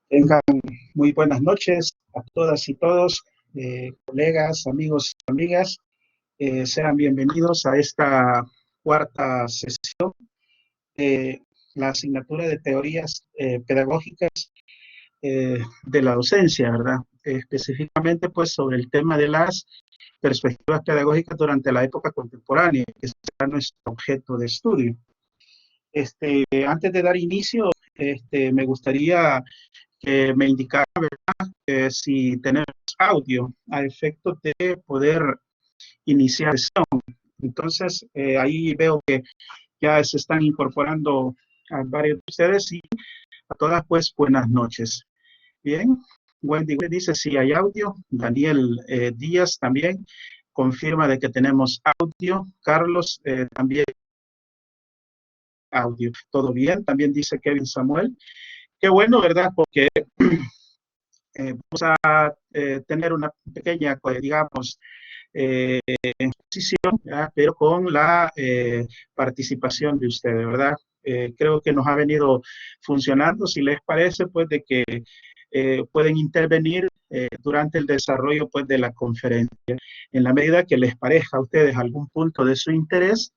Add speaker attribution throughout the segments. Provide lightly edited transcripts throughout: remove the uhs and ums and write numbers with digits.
Speaker 1: Tengan muy buenas noches a todas y todos, colegas, amigos y amigas. Sean bienvenidos a esta cuarta sesión de la asignatura de teorías pedagógicas de la docencia, ¿verdad? Específicamente, pues, sobre el tema de las perspectivas pedagógicas durante la época contemporánea, que será nuestro objeto de estudio. Antes de dar inicio, me gustaría que me indicara, ¿verdad? Si tenemos audio a efecto de poder iniciar sesión. Entonces, ahí veo que ya se están incorporando a varios de ustedes y a todas, pues, buenas noches. Bien, Wendy dice si hay audio. Daniel Díaz también confirma de que tenemos audio. Carlos también audio. Todo bien, también dice Kevin Samuel. Qué bueno, ¿verdad? Porque vamos a tener una pequeña, digamos, exposición, pero con la participación de ustedes, ¿verdad? Creo que nos ha venido funcionando, si les parece, pues de que pueden intervenir durante el desarrollo, pues, de la conferencia. En la medida que les parezca a ustedes algún punto de su interés,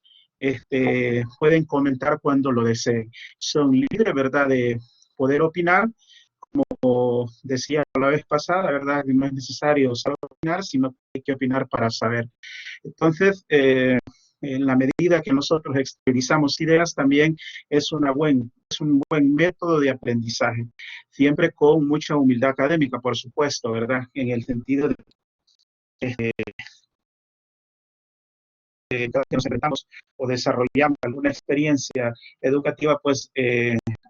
Speaker 1: pueden comentar cuando lo deseen. Son libres, ¿verdad?, de poder opinar. Como decía la vez pasada, ¿verdad? Que no es necesario saber opinar, sino que hay que opinar para saber. Entonces, en la medida que nosotros exteriorizamos ideas, también es un buen método de aprendizaje, siempre con mucha humildad académica, por supuesto, ¿verdad? En el sentido de cada vez que nos enfrentamos o desarrollamos alguna experiencia educativa, pues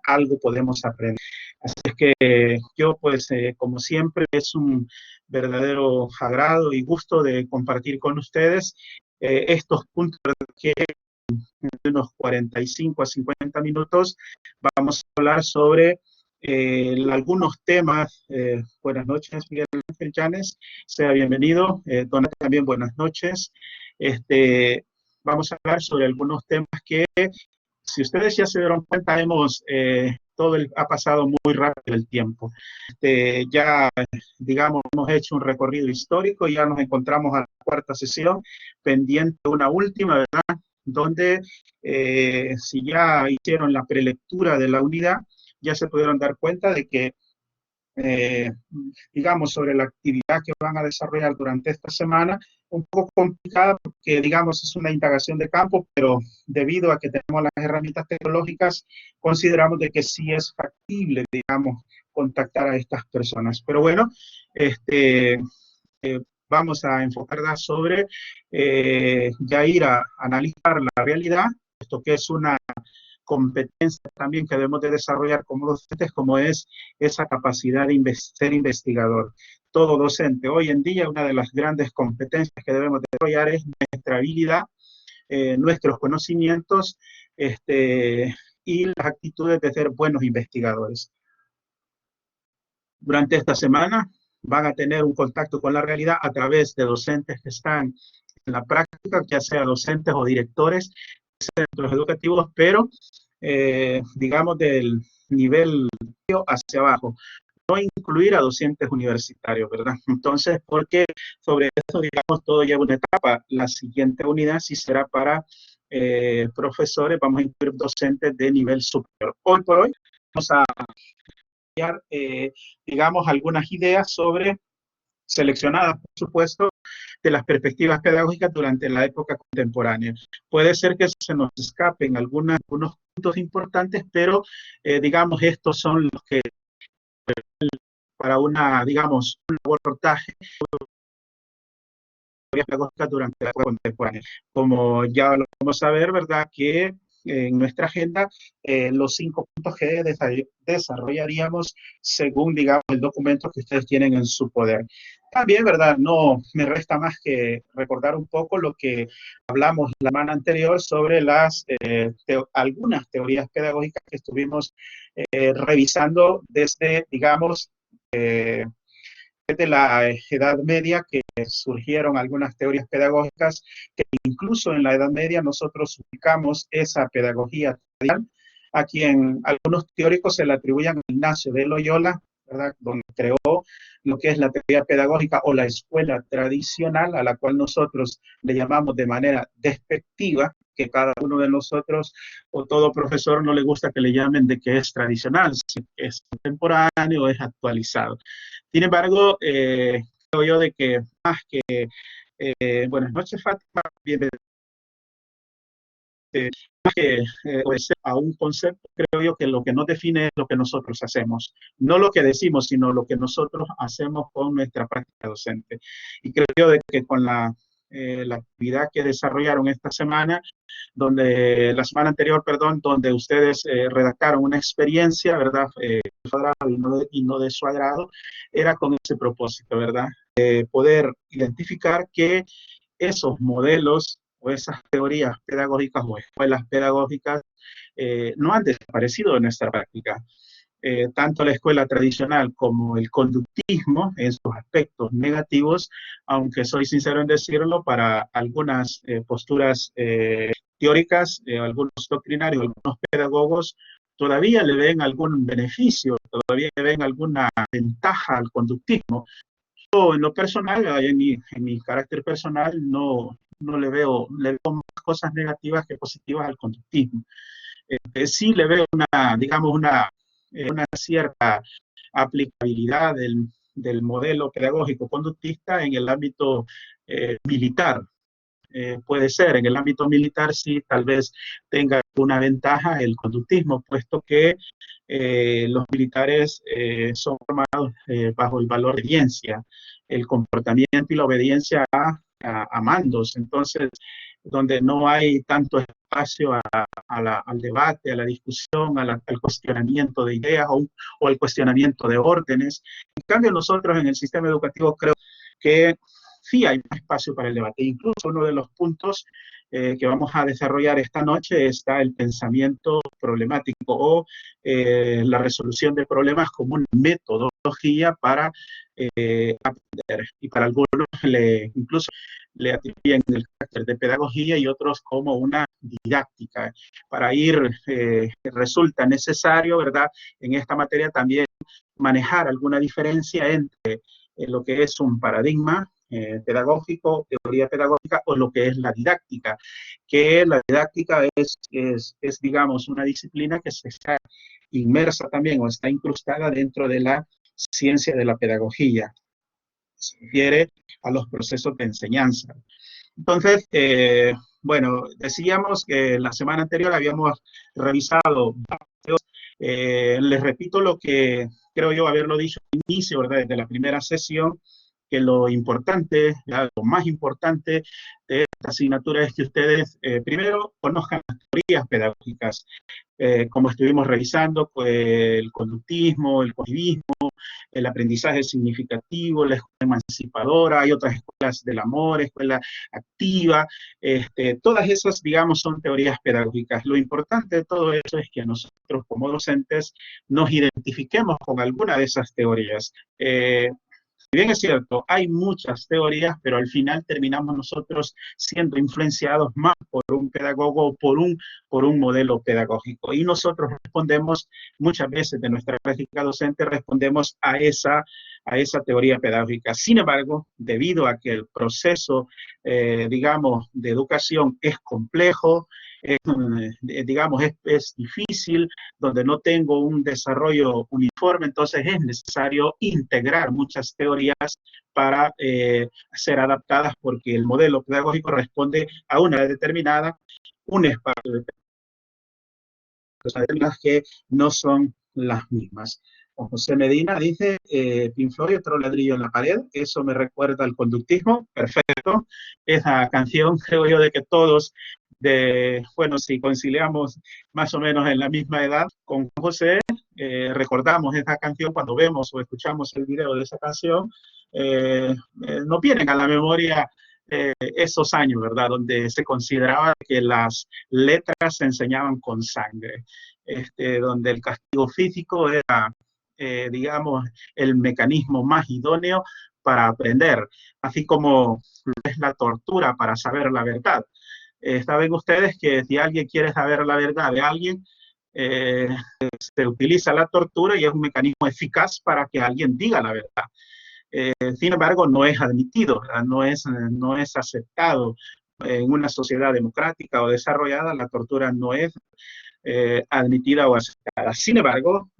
Speaker 1: algo podemos aprender. Así es que yo, pues, como siempre, es un verdadero agrado y gusto de compartir con ustedes estos puntos que en unos 45 a 50 minutos vamos a hablar sobre algunos temas. Buenas noches, Miguel Ángel Llanes, sea bienvenido. Donata también, buenas noches. Vamos a hablar sobre algunos temas que, si ustedes ya se dieron cuenta, ha pasado muy rápido el tiempo. Ya, digamos, hemos hecho un recorrido histórico y ya nos encontramos a la cuarta sesión, pendiente una última, ¿verdad? Donde, si ya hicieron la prelectura de la unidad, ya se pudieron dar cuenta de que eh, digamos, sobre la actividad que van a desarrollar durante esta semana, un poco complicada porque, digamos, es una indagación de campo, pero debido a que tenemos las herramientas tecnológicas, consideramos de que sí es factible, digamos, contactar a estas personas. Pero bueno, vamos a enfocarla sobre ya ir a analizar la realidad, esto que es una competencia también que debemos de desarrollar como docentes, como es esa capacidad de ser investigador. Todo docente hoy en día, una de las grandes competencias que debemos desarrollar es nuestra habilidad, nuestros conocimientos y las actitudes de ser buenos investigadores. Durante esta semana van a tener un contacto con la realidad a través de docentes que están en la práctica, ya sea docentes o directores de centros educativos, pero digamos del nivel hacia abajo, no incluir a docentes universitarios, ¿verdad? Entonces, porque sobre eso, digamos, todo lleva una etapa. La siguiente unidad sí será para profesores, vamos a incluir docentes de nivel superior. Hoy por hoy vamos a digamos, algunas ideas sobre, seleccionadas, por supuesto, de las perspectivas pedagógicas durante la época contemporánea. Puede ser que se nos escapen algunos puntos importantes, pero digamos, estos son los que para digamos, un reportaje pedagógica durante la época contemporánea. Como ya lo vamos a ver, ¿verdad? Que en nuestra agenda los 5 puntos que desarrollaríamos según, digamos, el documento que ustedes tienen en su poder. También, ¿verdad? No me resta más que recordar un poco lo que hablamos la semana anterior sobre algunas teorías pedagógicas que estuvimos revisando desde, digamos, de la Edad Media, que surgieron algunas teorías pedagógicas que incluso en la Edad Media nosotros ubicamos esa pedagogía tradicional, a quien algunos teóricos se le atribuyen a Ignacio de Loyola, ¿verdad? Donde creó lo que es la teoría pedagógica o la escuela tradicional, a la cual nosotros le llamamos de manera despectiva, que cada uno de nosotros o todo profesor no le gusta que le llamen de que es tradicional, si es contemporáneo o es actualizado. Sin embargo, creo yo de que más que, buenas noches Fátima, bienvenida que obedecer a un concepto, creo yo que lo que nos define es lo que nosotros hacemos, no lo que decimos, sino lo que nosotros hacemos con nuestra práctica docente. Y creo yo de que con la actividad que desarrollaron esta semana, la semana anterior, perdón, donde ustedes redactaron una experiencia, ¿verdad? Y no de su agrado, era con ese propósito, ¿verdad? Poder identificar que esos modelos o esas teorías pedagógicas o escuelas pedagógicas no han desaparecido de nuestra práctica. Tanto la escuela tradicional como el conductismo en sus aspectos negativos, aunque soy sincero en decirlo, para algunas posturas teóricas, algunos doctrinarios, algunos pedagogos, todavía le ven algún beneficio, todavía le ven alguna ventaja al conductismo. Yo, en lo personal, en mi carácter personal, no le veo más cosas negativas que positivas al conductismo. Sí le veo digamos, una cierta aplicabilidad del modelo pedagógico conductista en el ámbito militar. Puede ser, en el ámbito militar sí, tal vez tenga una ventaja el conductismo, puesto que los militares son formados bajo el valor de obediencia, el comportamiento y la obediencia a mandos. Entonces, donde no hay tanto espacio al debate, a la discusión, al cuestionamiento de ideas o al cuestionamiento de órdenes. En cambio, nosotros en el sistema educativo creo que sí hay más espacio para el debate. Incluso uno de los puntos que vamos a desarrollar esta noche está el pensamiento problemático o la resolución de problemas como una metodología para aprender. Y para algunos incluso le atribuyen el carácter de pedagogía y otros como una didáctica. Para resulta necesario, ¿verdad? En esta materia también manejar alguna diferencia entre lo que es un paradigma pedagógico, teoría pedagógica o lo que es la didáctica, que la didáctica digamos, una disciplina que se está inmersa también o está incrustada dentro de la ciencia de la pedagogía. Se refiere a los procesos de enseñanza. Entonces, bueno, decíamos que la semana anterior habíamos revisado les repito lo que creo yo haberlo dicho al inicio, ¿verdad? Desde la primera sesión, que lo importante, lo más importante de esta asignatura es que ustedes primero conozcan las teorías pedagógicas, como estuvimos revisando, pues, el conductismo, el cognitivismo, el aprendizaje significativo, la escuela emancipadora, hay otras escuelas del amor, escuela activa, todas esas, digamos, son teorías pedagógicas. Lo importante de todo eso es que nosotros como docentes nos identifiquemos con alguna de esas teorías. Si bien es cierto, hay muchas teorías, pero al final terminamos nosotros siendo influenciados más por un pedagogo o por un modelo pedagógico. Y nosotros respondemos, muchas veces de nuestra práctica docente, respondemos a esa teoría pedagógica. Sin embargo, debido a que el proceso, digamos, de educación es complejo, digamos, es difícil, donde no tengo un desarrollo uniforme, entonces es necesario integrar muchas teorías para ser adaptadas porque el modelo pedagógico responde a una determinada, un espacio de personas que no son las mismas. José Medina dice, Pink Floyd, otro ladrillo en la pared, eso me recuerda al conductismo, perfecto. Esa canción creo yo de que todos, bueno, si conciliamos más o menos en la misma edad con José, recordamos esa canción cuando vemos o escuchamos el video de esa canción, nos vienen a la memoria esos años, ¿verdad? Donde se consideraba que las letras se enseñaban con sangre, donde el castigo físico era, digamos, el mecanismo más idóneo para aprender, así como es la tortura para saber la verdad. Saben ustedes que si alguien quiere saber la verdad de alguien, se utiliza la tortura y es un mecanismo eficaz para que alguien diga la verdad. Sin embargo, no es admitido, no es aceptado en una sociedad democrática o desarrollada. La tortura no es admitida o aceptada. Sin embargo,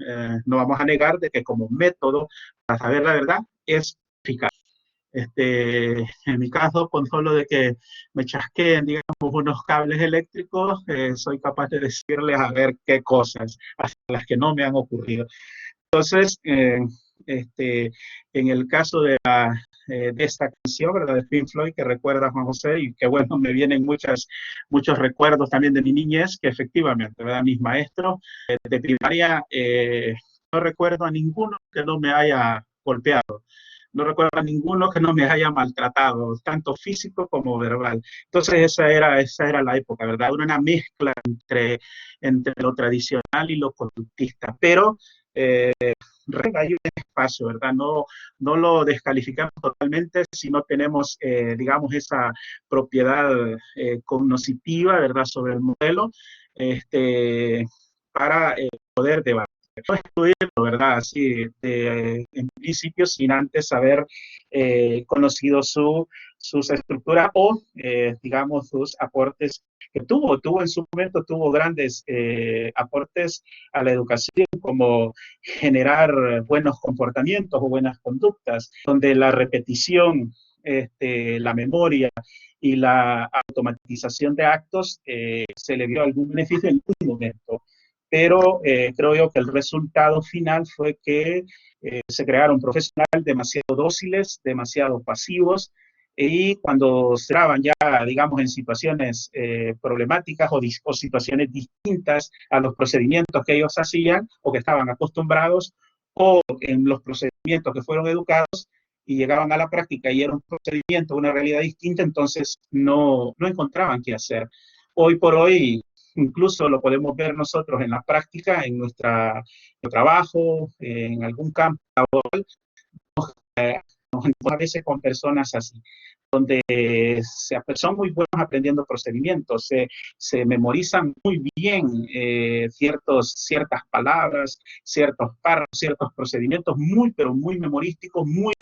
Speaker 1: no vamos a negar de que como método para saber la verdad es eficaz. En mi caso, con solo de que me chasqueen, digamos, unos cables eléctricos, soy capaz de decirles a ver qué cosas, hasta las que no me han ocurrido. Entonces, en el caso de esta canción, ¿verdad? De Pink Floyd, que recuerda Juan José, y que bueno, me vienen muchos recuerdos también de mi niñez, que efectivamente, ¿verdad? Mis maestros de primaria, no recuerdo a ninguno que no me haya golpeado. No recuerdo a ninguno que no me haya maltratado, tanto físico como verbal. Entonces esa era la época, ¿verdad? Era una mezcla entre lo tradicional y lo conductista, pero hay un espacio, ¿verdad? No lo descalificamos totalmente si no tenemos, digamos, esa propiedad cognitiva, ¿verdad? Sobre el modelo, para poder debatir. No excluirlo, ¿verdad? Así, en principio, sin antes haber conocido sus estructuras o, digamos, sus aportes que tuvo en su momento, tuvo grandes aportes a la educación, como generar buenos comportamientos o buenas conductas, donde la repetición, la memoria y la automatización de actos se le dio algún beneficio en un momento. Pero creo yo que el resultado final fue que se crearon profesionales demasiado dóciles, demasiado pasivos, y cuando se daban ya, digamos, en situaciones problemáticas o situaciones distintas a los procedimientos que ellos hacían o que estaban acostumbrados, o en los procedimientos que fueron educados y llegaban a la práctica y era un procedimiento, una realidad distinta, entonces no encontraban qué hacer. Hoy por hoy, incluso lo podemos ver nosotros en la práctica, en nuestro trabajo, en algún campo laboral, nos encontramos a veces con personas así, donde son muy buenos aprendiendo procedimientos, se memorizan muy bien ciertas palabras, ciertos párrafos, ciertos procedimientos pero muy memorísticos, muy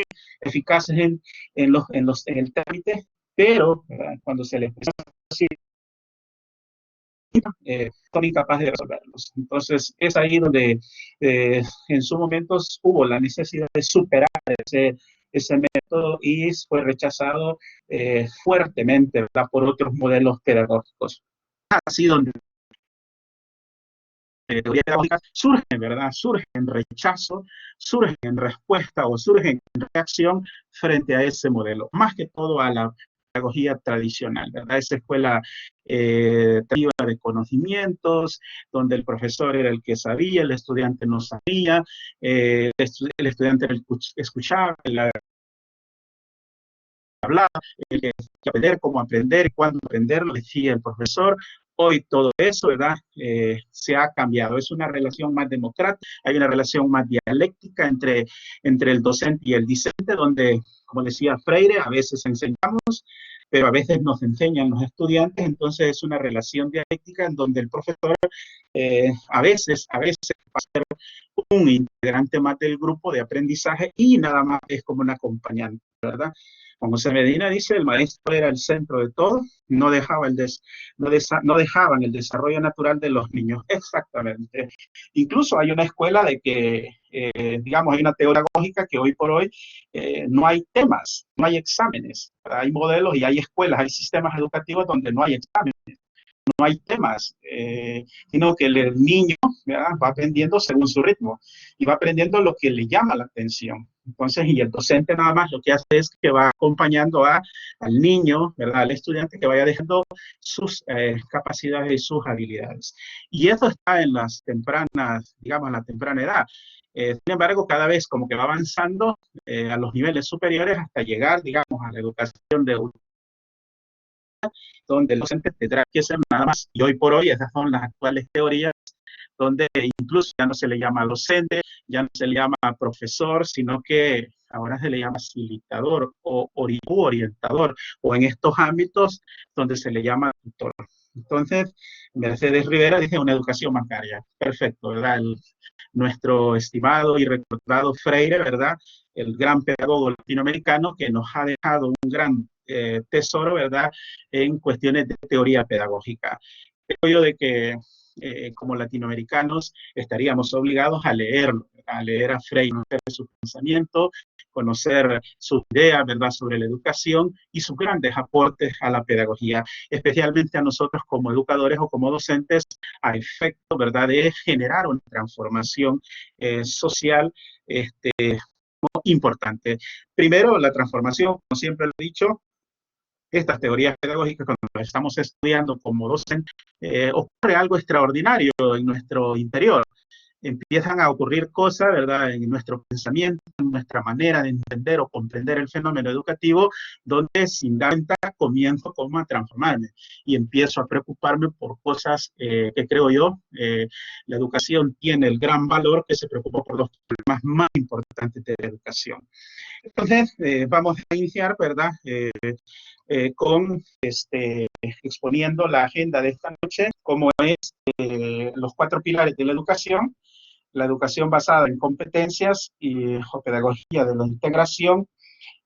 Speaker 1: eficaces en el trámite, pero ¿verdad? Cuando se les empieza así, son incapaces de resolverlos. Entonces, es ahí donde en su momento hubo la necesidad de superar ese método y fue rechazado fuertemente, ¿verdad? Por otros modelos pedagógicos. Así donde teoría pedagógica surgen, ¿verdad? Surgen rechazo, surgen en respuesta o surgen en reacción frente a ese modelo, más que todo a la pedagogía tradicional, ¿verdad? Esa escuela de conocimientos, donde el profesor era el que sabía, el estudiante no sabía, el estudiante era el que escuchaba, el hablaba, el que aprender, cómo aprender, cuándo aprender, lo decía el profesor. Hoy todo eso, ¿verdad? Se ha cambiado. Es una relación más democrática, hay una relación más dialéctica entre el docente y el discente, donde, como decía Freire, a veces enseñamos, pero a veces nos enseñan los estudiantes, entonces es una relación dialéctica en donde el profesor a veces va a ser un integrante más del grupo de aprendizaje y nada más es como un acompañante, ¿verdad? Como José Medina dice, el maestro era el centro de todo, no dejaban el desarrollo natural de los niños. Exactamente. Incluso hay una escuela de que, digamos, hay una teoría pedagógica que hoy por hoy no hay temas, no hay exámenes. Hay modelos y hay escuelas, hay sistemas educativos donde no hay exámenes, no hay temas, sino que el niño, ¿verdad? Va aprendiendo según su ritmo y va aprendiendo lo que le llama la atención. Entonces, y el docente nada más lo que hace es que va acompañando al niño, ¿verdad? Al estudiante, que vaya dejando sus capacidades y sus habilidades. Y eso está en las tempranas, digamos, en la temprana edad. Sin embargo, cada vez como que va avanzando a los niveles superiores hasta llegar, digamos, a la educación de donde el docente tendrá que ser nada más. Y hoy por hoy esas son las actuales teorías donde incluso ya no se le llama docente, ya no se le llama profesor, sino que ahora se le llama facilitador o orientador, o en estos ámbitos donde se le llama tutor. Entonces, Mercedes Rivera dice una educación bancaria. Perfecto, ¿verdad? Nuestro estimado y recordado Freire, ¿verdad? El gran pedagogo latinoamericano que nos ha dejado un gran tesoro, ¿verdad? En cuestiones de teoría pedagógica. Creo yo de que como latinoamericanos estaríamos obligados a leerlo, a leer a Freire, conocer su pensamiento, conocer sus ideas, ¿verdad?, sobre la educación y sus grandes aportes a la pedagogía, especialmente a nosotros como educadores o como docentes, a efecto, ¿verdad?, de generar una transformación social importante. Primero, la transformación, como siempre lo he dicho, estas teorías pedagógicas, cuando las estamos estudiando como docentes, ocurre algo extraordinario en nuestro interior. Empiezan a ocurrir cosas, ¿verdad?, en nuestro pensamiento, en nuestra manera de entender o comprender el fenómeno educativo, donde sin dar cuenta comienzo como a transformarme y empiezo a preocuparme por cosas que creo yo, la educación tiene el gran valor que se preocupa por los problemas más importantes de la educación. Entonces, vamos a iniciar, ¿verdad?, con exponiendo la agenda de esta noche, como es los 4 pilares de la educación basada en competencias y o pedagogía de la integración,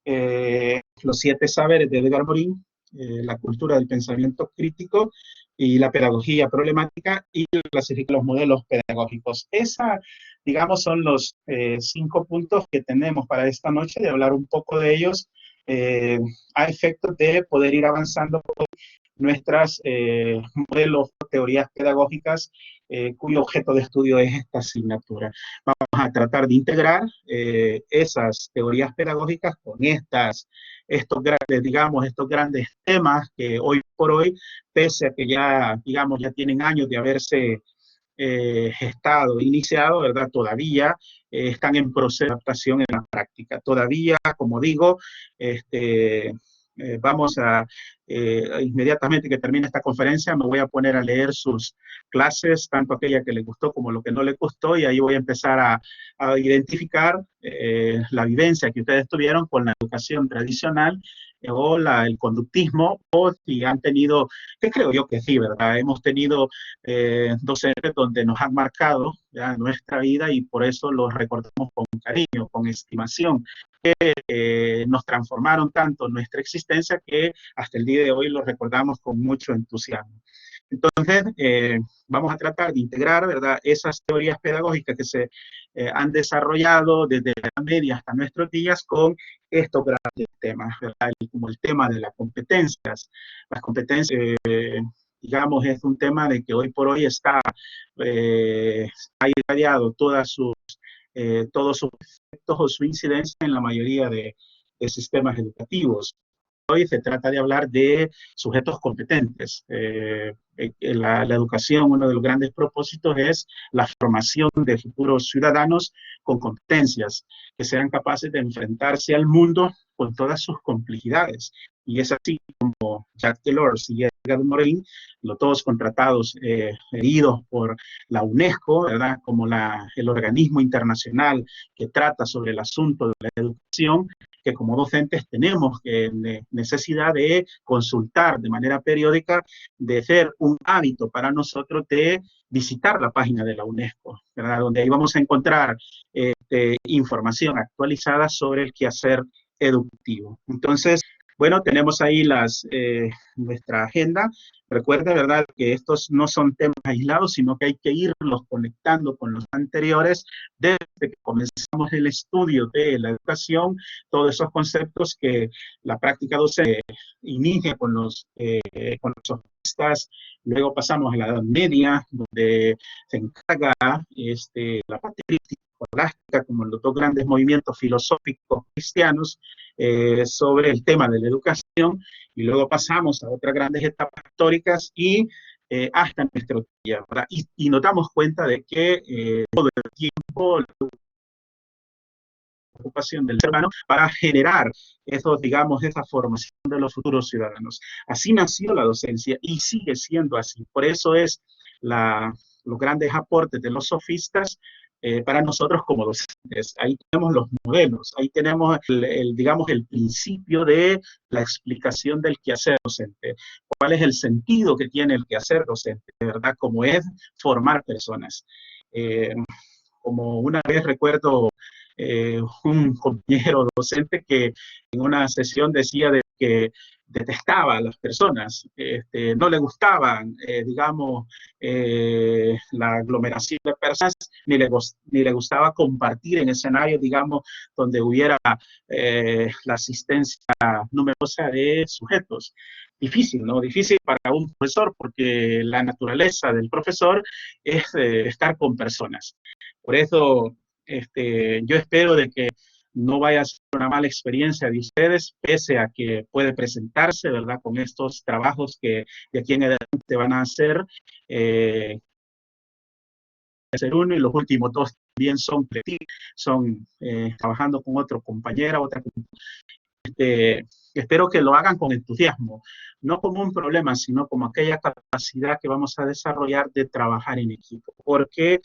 Speaker 1: los 7 saberes de Edgar Morin, la cultura del pensamiento crítico y la pedagogía problemática y clasificar los modelos pedagógicos. Esa, digamos, son los 5 puntos que tenemos para esta noche, de hablar un poco de ellos, a efectos de poder ir avanzando con nuestras modelos, teorías pedagógicas, cuyo objeto de estudio es esta asignatura. Vamos a tratar de integrar esas teorías pedagógicas con estos grandes, digamos, estos grandes temas que hoy por hoy, pese a que ya, digamos, ya tienen años de haberse gestado, iniciado, ¿verdad? Todavía están en proceso de adaptación en la práctica. Todavía, como digo, vamos a, inmediatamente que termine esta conferencia, me voy a poner a leer sus clases, tanto aquella que le gustó como lo que no le gustó, y ahí voy a empezar a identificar la vivencia que ustedes tuvieron con la educación tradicional o el conductismo, o si han tenido, que creo yo que sí, ¿verdad? Hemos tenido docentes donde nos han marcado ya nuestra vida y por eso los recordamos con cariño, con estimación, que nos transformaron tanto en nuestra existencia que hasta el día de hoy los recordamos con mucho entusiasmo. Entonces, vamos a tratar de integrar, ¿verdad?, esas teorías pedagógicas que se han desarrollado desde la media hasta nuestros días con estos grandes temas, ¿verdad? Como el tema de las competencias. Las competencias, digamos, es un tema de que hoy por hoy ha irradiado todos sus efectos o su incidencia en la mayoría de sistemas educativos. Hoy se trata de hablar de sujetos competentes. La educación, uno de los grandes propósitos es la formación de futuros ciudadanos con competencias, que sean capaces de enfrentarse al mundo con todas sus complejidades. Y es así como Jacques Delors y Edgar Morin, los todos contratados, heridos por la UNESCO, ¿verdad?, como el organismo internacional que trata sobre el asunto de la educación, que como docentes tenemos necesidad de consultar de manera periódica, de ser un hábito para nosotros de visitar la página de la UNESCO, ¿verdad?, donde ahí vamos a encontrar información actualizada sobre el quehacer educativo. Entonces, bueno, tenemos ahí nuestra agenda. Recuerde, ¿verdad?, que estos no son temas aislados, sino que hay que irlos conectando con los anteriores desde que comenzamos el estudio de la educación, todos esos conceptos que la práctica docente inicia con los sofistas, luego pasamos a la Edad Media, donde se encarga la parte escolástica, como los 2 grandes movimientos filosóficos cristianos, sobre el tema de la educación, y luego pasamos a otras grandes etapas históricas y hasta nuestro día, ¿verdad? Y nos damos cuenta de que todo el tiempo la ocupación del ser humano para generar digamos, esa formación de los futuros ciudadanos. Así nació la docencia y sigue siendo así. Por eso es los grandes aportes de los sofistas para nosotros como docentes. Ahí tenemos los modelos, ahí tenemos, digamos, el principio de la explicación del quehacer docente. ¿Cuál es el sentido que tiene el quehacer docente? De verdad, como es formar personas. Eh, Como una vez recuerdo un compañero docente que en una sesión decía de que detestaba a las personas, no le gustaban, digamos, la aglomeración de personas, ni le gustaba compartir en escenarios, digamos, donde hubiera la asistencia numerosa de sujetos. Difícil, ¿no? Difícil para un profesor porque la naturaleza del profesor es estar con personas. Por eso, yo espero de que no vaya a ser una mala experiencia de ustedes, pese a que puede presentarse, ¿verdad?, con estos trabajos que de aquí en adelante van a hacer, hacer uno y los últimos dos también son trabajando con otro compañera, otra espero que lo hagan con entusiasmo, no como un problema, sino como aquella capacidad que vamos a desarrollar de trabajar en equipo, porque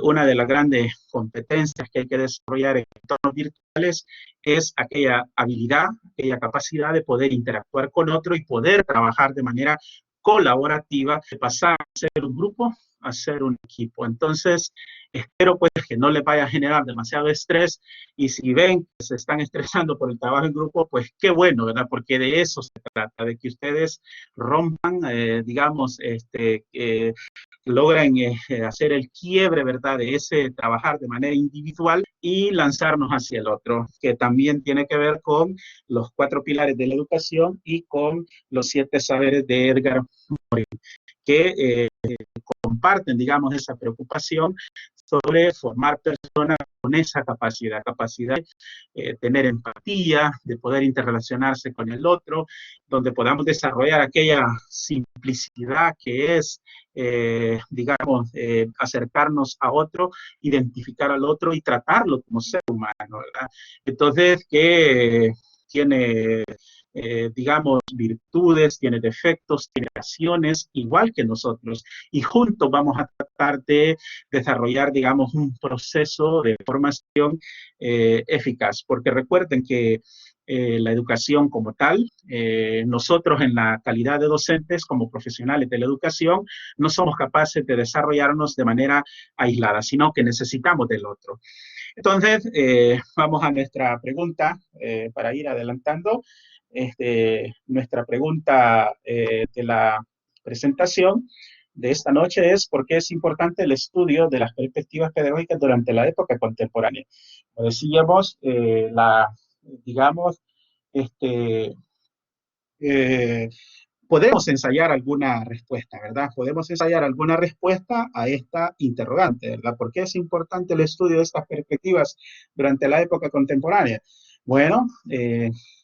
Speaker 1: una de las grandes competencias que hay que desarrollar en entornos virtuales es aquella habilidad, aquella capacidad de poder interactuar con otro y poder trabajar de manera colaborativa, de pasar a ser un grupo a ser un equipo. Entonces, espero pues que no les vaya a generar demasiado estrés y si ven que se están estresando por el trabajo en grupo, pues qué bueno, ¿verdad? Porque de eso se trata, de que ustedes rompan, digamos, logran hacer el quiebre, ¿verdad? De ese trabajar de manera individual y lanzarnos hacia el otro, que también tiene que ver con los 4 pilares de la educación y con los 7 saberes de Edgar Morin, que comparten, digamos, esa preocupación sobre formar personas con esa capacidad de tener empatía, de poder interrelacionarse con el otro, donde podamos desarrollar aquella simplicidad que es, digamos, acercarnos a otro, identificar al otro y tratarlo como ser humano, ¿verdad? Entonces, que tiene digamos, virtudes, tiene defectos, tiene acciones, igual que nosotros. Y juntos vamos a tratar de desarrollar, digamos, un proceso de formación eficaz. Porque recuerden que la educación como tal, nosotros en la calidad de docentes, como profesionales de la educación, no somos capaces de desarrollarnos de manera aislada, sino que necesitamos del otro. Entonces, vamos a nuestra pregunta para ir adelantando. Nuestra pregunta de la presentación de esta noche es ¿por qué es importante el estudio de las perspectivas pedagógicas durante la época contemporánea? Como decíamos, digamos, este, eh, podemos ensayar alguna respuesta, ¿verdad? Podemos ensayar alguna respuesta a esta interrogante, ¿verdad? ¿Por qué es importante el estudio de estas perspectivas durante la época contemporánea? Bueno,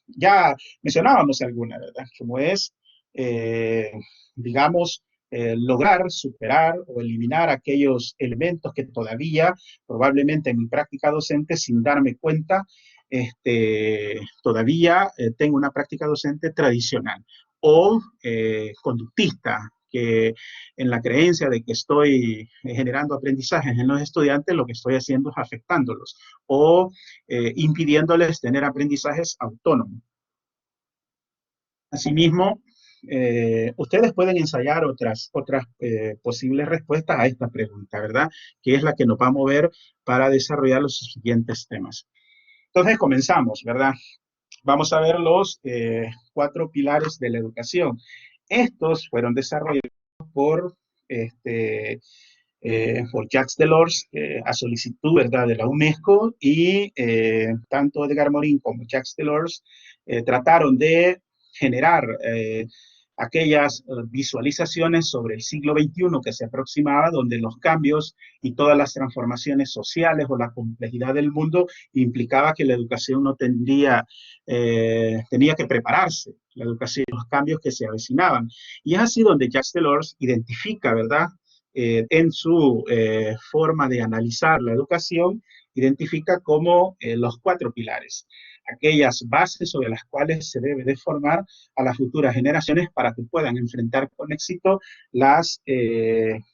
Speaker 1: ya mencionábamos alguna, ¿verdad? Como es, eh, digamos, lograr superar o eliminar aquellos elementos que todavía, probablemente en mi práctica docente, sin darme cuenta, todavía tengo una práctica docente tradicional o conductista, que en la creencia de que estoy generando aprendizajes en los estudiantes, lo que estoy haciendo es afectándolos o impidiéndoles tener aprendizajes autónomos. Asimismo, ustedes pueden ensayar otras posibles respuestas a esta pregunta, ¿verdad? Que es la que nos va a mover para desarrollar los siguientes temas. Entonces, comenzamos, ¿verdad? Vamos a ver los 4 pilares de la educación. Estos fueron desarrollados por, por Jacques Delors a solicitud, ¿verdad?, de la UNESCO y tanto Edgar Morin como Jacques Delors trataron de generar aquellas visualizaciones sobre el siglo XXI que se aproximaba, donde los cambios y todas las transformaciones sociales o la complejidad del mundo implicaba que la educación no tenía que prepararse, la educación, los cambios que se avecinaban. Y es así donde Jacques Delors identifica, ¿verdad?, en su forma de analizar la educación, identifica como los 4 pilares, aquellas bases sobre las cuales se debe de formar a las futuras generaciones para que puedan enfrentar con éxito las,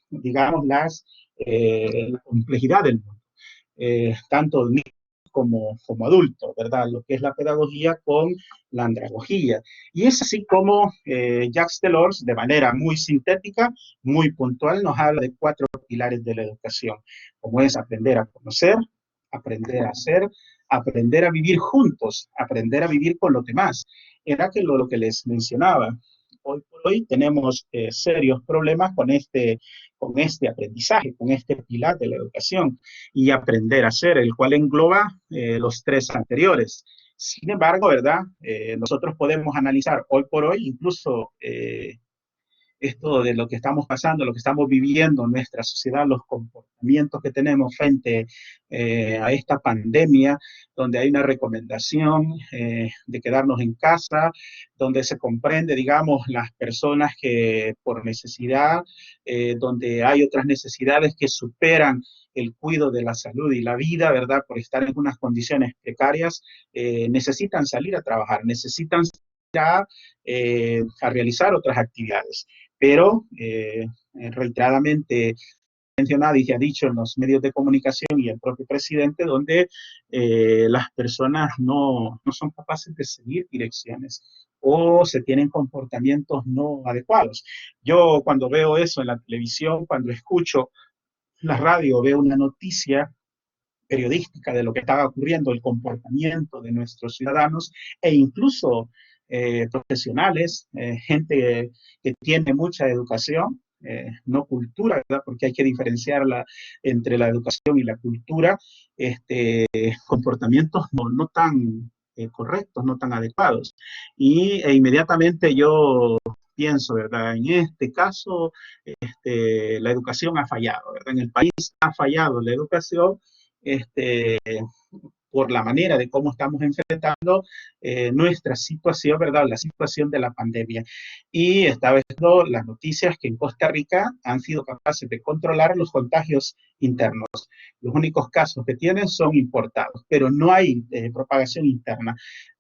Speaker 1: digamos, las la complejidad del mundo, tanto niños como adultos, ¿verdad? Lo que es la pedagogía con la andragogía. Y es así como Jacques Delors, de manera muy sintética, muy puntual, nos habla de 4 pilares de la educación, como es aprender a conocer, aprender a hacer, aprender a vivir juntos, aprender a vivir con los demás. Era que lo que les mencionaba. Hoy por hoy tenemos serios problemas con este aprendizaje, con este pilar de la educación y aprender a hacer, el cual engloba los 3 anteriores. Sin embargo, ¿verdad? Nosotros podemos analizar hoy por hoy, incluso esto de lo que estamos pasando, lo que estamos viviendo en nuestra sociedad, los comportamientos que tenemos frente a esta pandemia, donde hay una recomendación de quedarnos en casa, donde se comprende, digamos, las personas que por necesidad, donde hay otras necesidades que superan el cuidado de la salud y la vida, ¿verdad? Por estar en unas condiciones precarias, necesitan salir a trabajar, necesitan a realizar otras actividades. Pero reiteradamente mencionado y se ha dicho en los medios de comunicación y el propio presidente, donde las personas no son capaces de seguir direcciones o se tienen comportamientos no adecuados. Yo cuando veo eso en la televisión, cuando escucho la radio, veo una noticia periodística de lo que estaba ocurriendo, el comportamiento de nuestros ciudadanos e incluso profesionales, gente que tiene mucha educación, no cultura, ¿verdad? Porque hay que diferenciarla entre la educación y la cultura, comportamientos no tan correctos, no tan adecuados. Inmediatamente yo pienso, ¿verdad? En este caso, la educación ha fallado, ¿verdad? En el país ha fallado la educación, este, por la manera de cómo estamos enfrentando nuestra situación, ¿verdad? La situación de la pandemia. Y estaba viendo las noticias que en Costa Rica han sido capaces de controlar los contagios internos. Los únicos casos que tienen son importados, pero no hay propagación interna.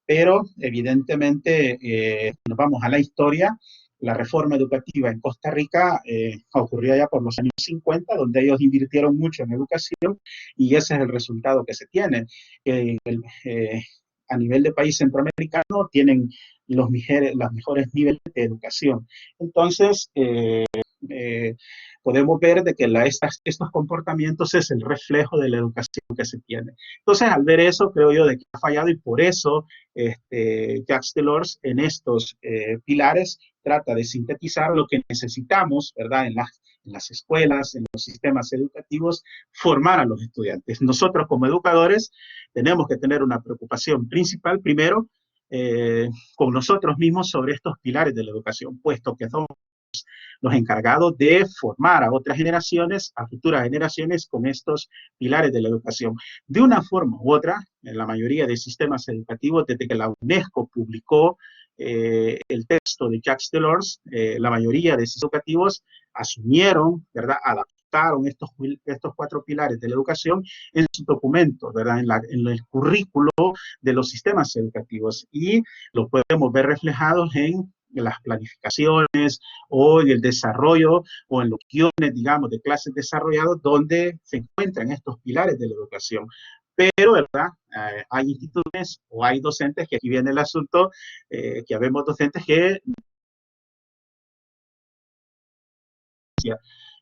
Speaker 1: Pero evidentemente, nos vamos a la historia, la reforma educativa en Costa Rica ocurrió ya por los años 50, donde ellos invirtieron mucho en educación y ese es el resultado que se tiene. A nivel de país centroamericano tienen los mejores niveles de educación. Entonces, eh, podemos ver de que estos comportamientos es el reflejo de la educación que se tiene. Entonces, al ver eso, creo yo de que ha fallado y por eso Jacques Delors en estos pilares trata de sintetizar lo que necesitamos, ¿verdad? En las escuelas, en los sistemas educativos, formar a los estudiantes. Nosotros como educadores tenemos que tener una preocupación principal, primero, con nosotros mismos sobre estos pilares de la educación, puesto que somos los encargados de formar a otras generaciones, a futuras generaciones con estos pilares de la educación. De una forma u otra, en la mayoría de sistemas educativos, desde que la UNESCO publicó el texto de Jacques Delors, la mayoría de sistemas educativos asumieron, ¿verdad?, adaptaron estos 4 pilares de la educación en sus documentos, ¿verdad?, en el currículo de los sistemas educativos y lo podemos ver reflejados en las planificaciones o en el desarrollo o en los guiones, digamos, de clases desarrollados donde se encuentran estos pilares de la educación. Pero, ¿verdad? Hay instituciones o hay docentes, que aquí viene el asunto, que habemos docentes que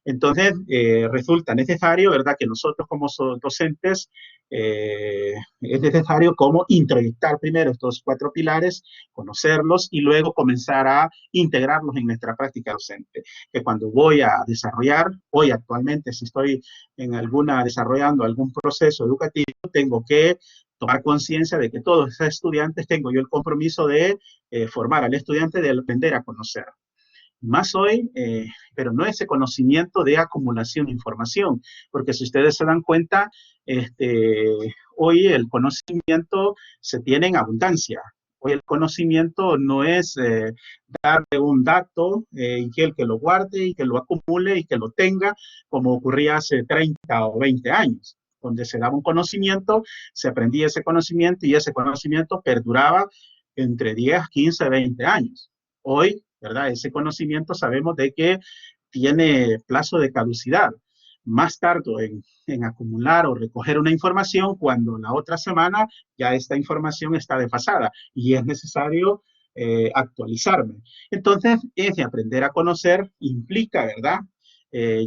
Speaker 1: entonces, resulta necesario, ¿verdad?, que nosotros como docentes, es necesario como introyectar primero estos 4 pilares, conocerlos y luego comenzar a integrarlos en nuestra práctica docente. Que cuando voy a desarrollar, hoy actualmente, si estoy desarrollando algún proceso educativo, tengo que tomar conciencia de que todos esos estudiantes tengo yo el compromiso de formar al estudiante, de aprender a conocer. Más hoy, pero no ese conocimiento de acumulación de información, porque si ustedes se dan cuenta, hoy el conocimiento se tiene en abundancia. Hoy el conocimiento no es darle un dato y que el que lo guarde y que lo acumule y que lo tenga, como ocurría hace 30 o 20 años, donde se daba un conocimiento, se aprendía ese conocimiento y ese conocimiento perduraba entre 10, 15, 20 años. Hoy, ¿verdad? Ese conocimiento sabemos de que tiene plazo de caducidad. más tardo en acumular o recoger una información cuando la otra semana ya esta información está desfasada y es necesario actualizarme. Entonces, ese aprender a conocer implica, ¿verdad?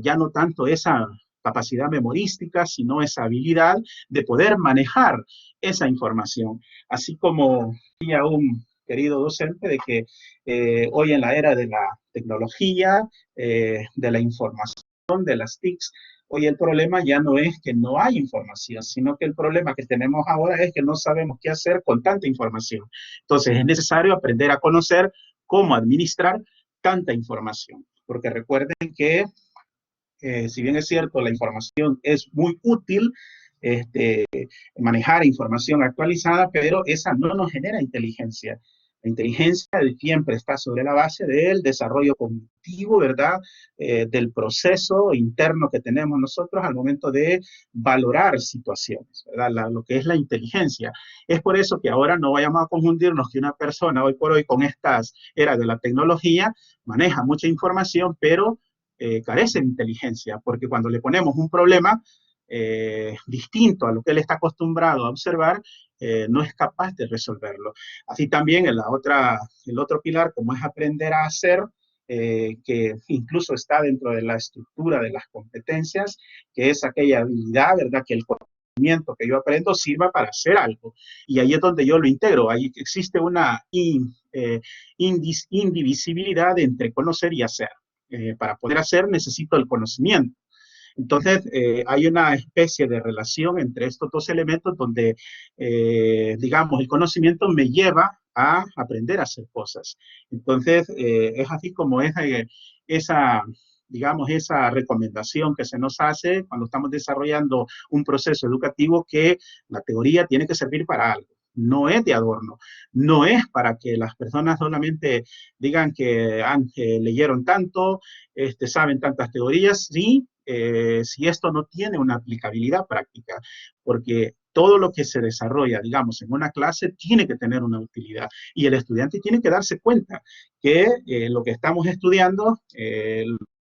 Speaker 1: Ya no tanto esa capacidad memorística, sino esa habilidad de poder manejar esa información. Así como decía un querido docente de que hoy en la era de la tecnología, de la información, de las TICs, hoy el problema ya no es que no hay información, sino que el problema que tenemos ahora es que no sabemos qué hacer con tanta información. Entonces es necesario aprender a conocer cómo administrar tanta información, porque recuerden que si bien es cierto, la información es muy útil, este, manejar información actualizada, pero esa no nos genera inteligencia. La inteligencia siempre está sobre la base del desarrollo cognitivo, ¿verdad? Del proceso interno que tenemos nosotros al momento de valorar situaciones, ¿verdad? Lo que es la inteligencia. Es por eso que ahora no vayamos a confundirnos que una persona hoy por hoy con estas eras de la tecnología maneja mucha información, pero carece de inteligencia, porque cuando le ponemos un problema distinto a lo que él está acostumbrado a observar, no es capaz de resolverlo. Así también el otro pilar, como es aprender a hacer, que incluso está dentro de la estructura de las competencias, que es aquella habilidad, ¿verdad? Que el conocimiento que yo aprendo sirva para hacer algo. Y ahí es donde yo lo integro. Ahí existe una indivisibilidad entre conocer y hacer. Para poder hacer necesito el conocimiento. Entonces, hay una especie de relación entre estos dos elementos donde, digamos, el conocimiento me lleva a aprender a hacer cosas. Entonces, es así como esa, digamos, esa recomendación que se nos hace cuando estamos desarrollando un proceso educativo que la teoría tiene que servir para algo. No es de adorno, no es para que las personas solamente digan que leyeron tanto, saben tantas teorías, sí, si esto no tiene una aplicabilidad práctica, porque todo lo que se desarrolla, digamos, en una clase tiene que tener una utilidad y el estudiante tiene que darse cuenta que lo que estamos estudiando,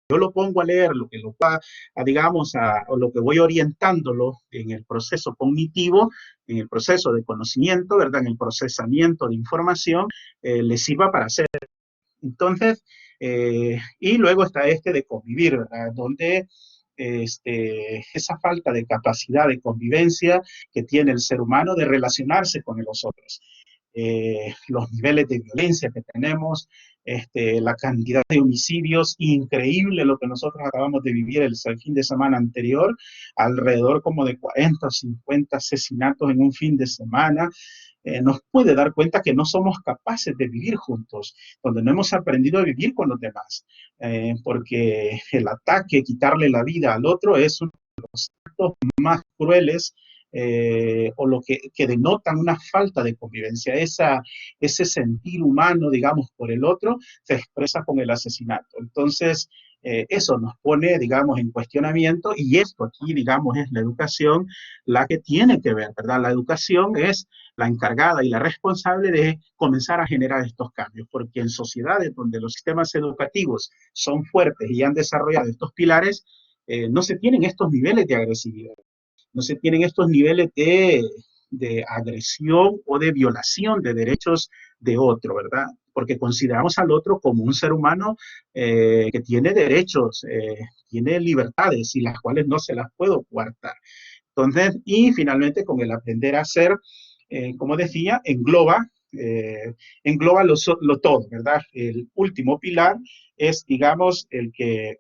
Speaker 1: yo lo pongo a leer, lo que lo va, digamos, o lo que voy orientándolo en el proceso cognitivo, en el proceso de conocimiento, ¿verdad? En el procesamiento de información, le sirva para hacer. Entonces, y luego está este de convivir, ¿verdad? Donde esa falta de capacidad de convivencia que tiene el ser humano de relacionarse con los otros. Los niveles de violencia que tenemos, la cantidad de homicidios, increíble lo que nosotros acabamos de vivir el fin de semana anterior, alrededor como de 40 o 50 asesinatos en un fin de semana, nos puede dar cuenta que no somos capaces de vivir juntos, donde no hemos aprendido a vivir con los demás, porque el ataque, quitarle la vida al otro es uno de los actos más crueles o lo que denotan una falta de convivencia. Ese sentir humano, digamos, por el otro, se expresa con el asesinato. Entonces, eso nos pone, digamos, en cuestionamiento y esto aquí, digamos, es la educación la que tiene que ver, ¿verdad? La educación es la encargada y la responsable de comenzar a generar estos cambios, porque en sociedades donde los sistemas educativos son fuertes y han desarrollado estos pilares, no se tienen estos niveles de agresividad, no se tienen estos niveles de agresión o de violación de derechos de otro, ¿verdad? Porque consideramos al otro como un ser humano que tiene derechos, tiene libertades y las cuales no se las puedo coartar. Entonces, y finalmente con el aprender a hacer, como decía, engloba lo todo, ¿verdad? El último pilar es, digamos, el que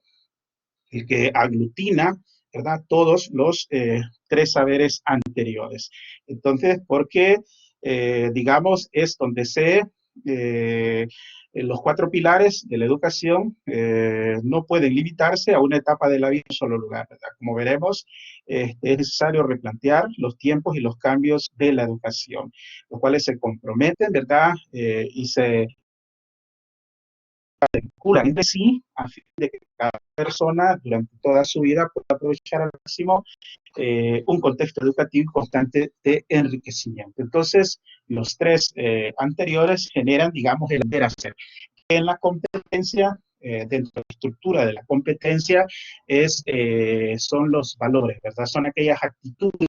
Speaker 1: aglutina, ¿verdad? Todos los tres saberes anteriores. Entonces, porque, digamos, es donde los cuatro pilares de la educación no pueden limitarse a una etapa de la vida en un solo lugar, ¿verdad? Como veremos, es necesario replantear los tiempos y los cambios de la educación, los cuales se comprometen, ¿verdad? Y se vinculan entre sí a fin de que cada persona durante toda su vida pueda aprovechar al máximo un contexto educativo constante de enriquecimiento. Entonces, los tres anteriores generan, digamos, el hacer. En la competencia dentro de la estructura de la competencia son los valores, ¿verdad? Son aquellas actitudes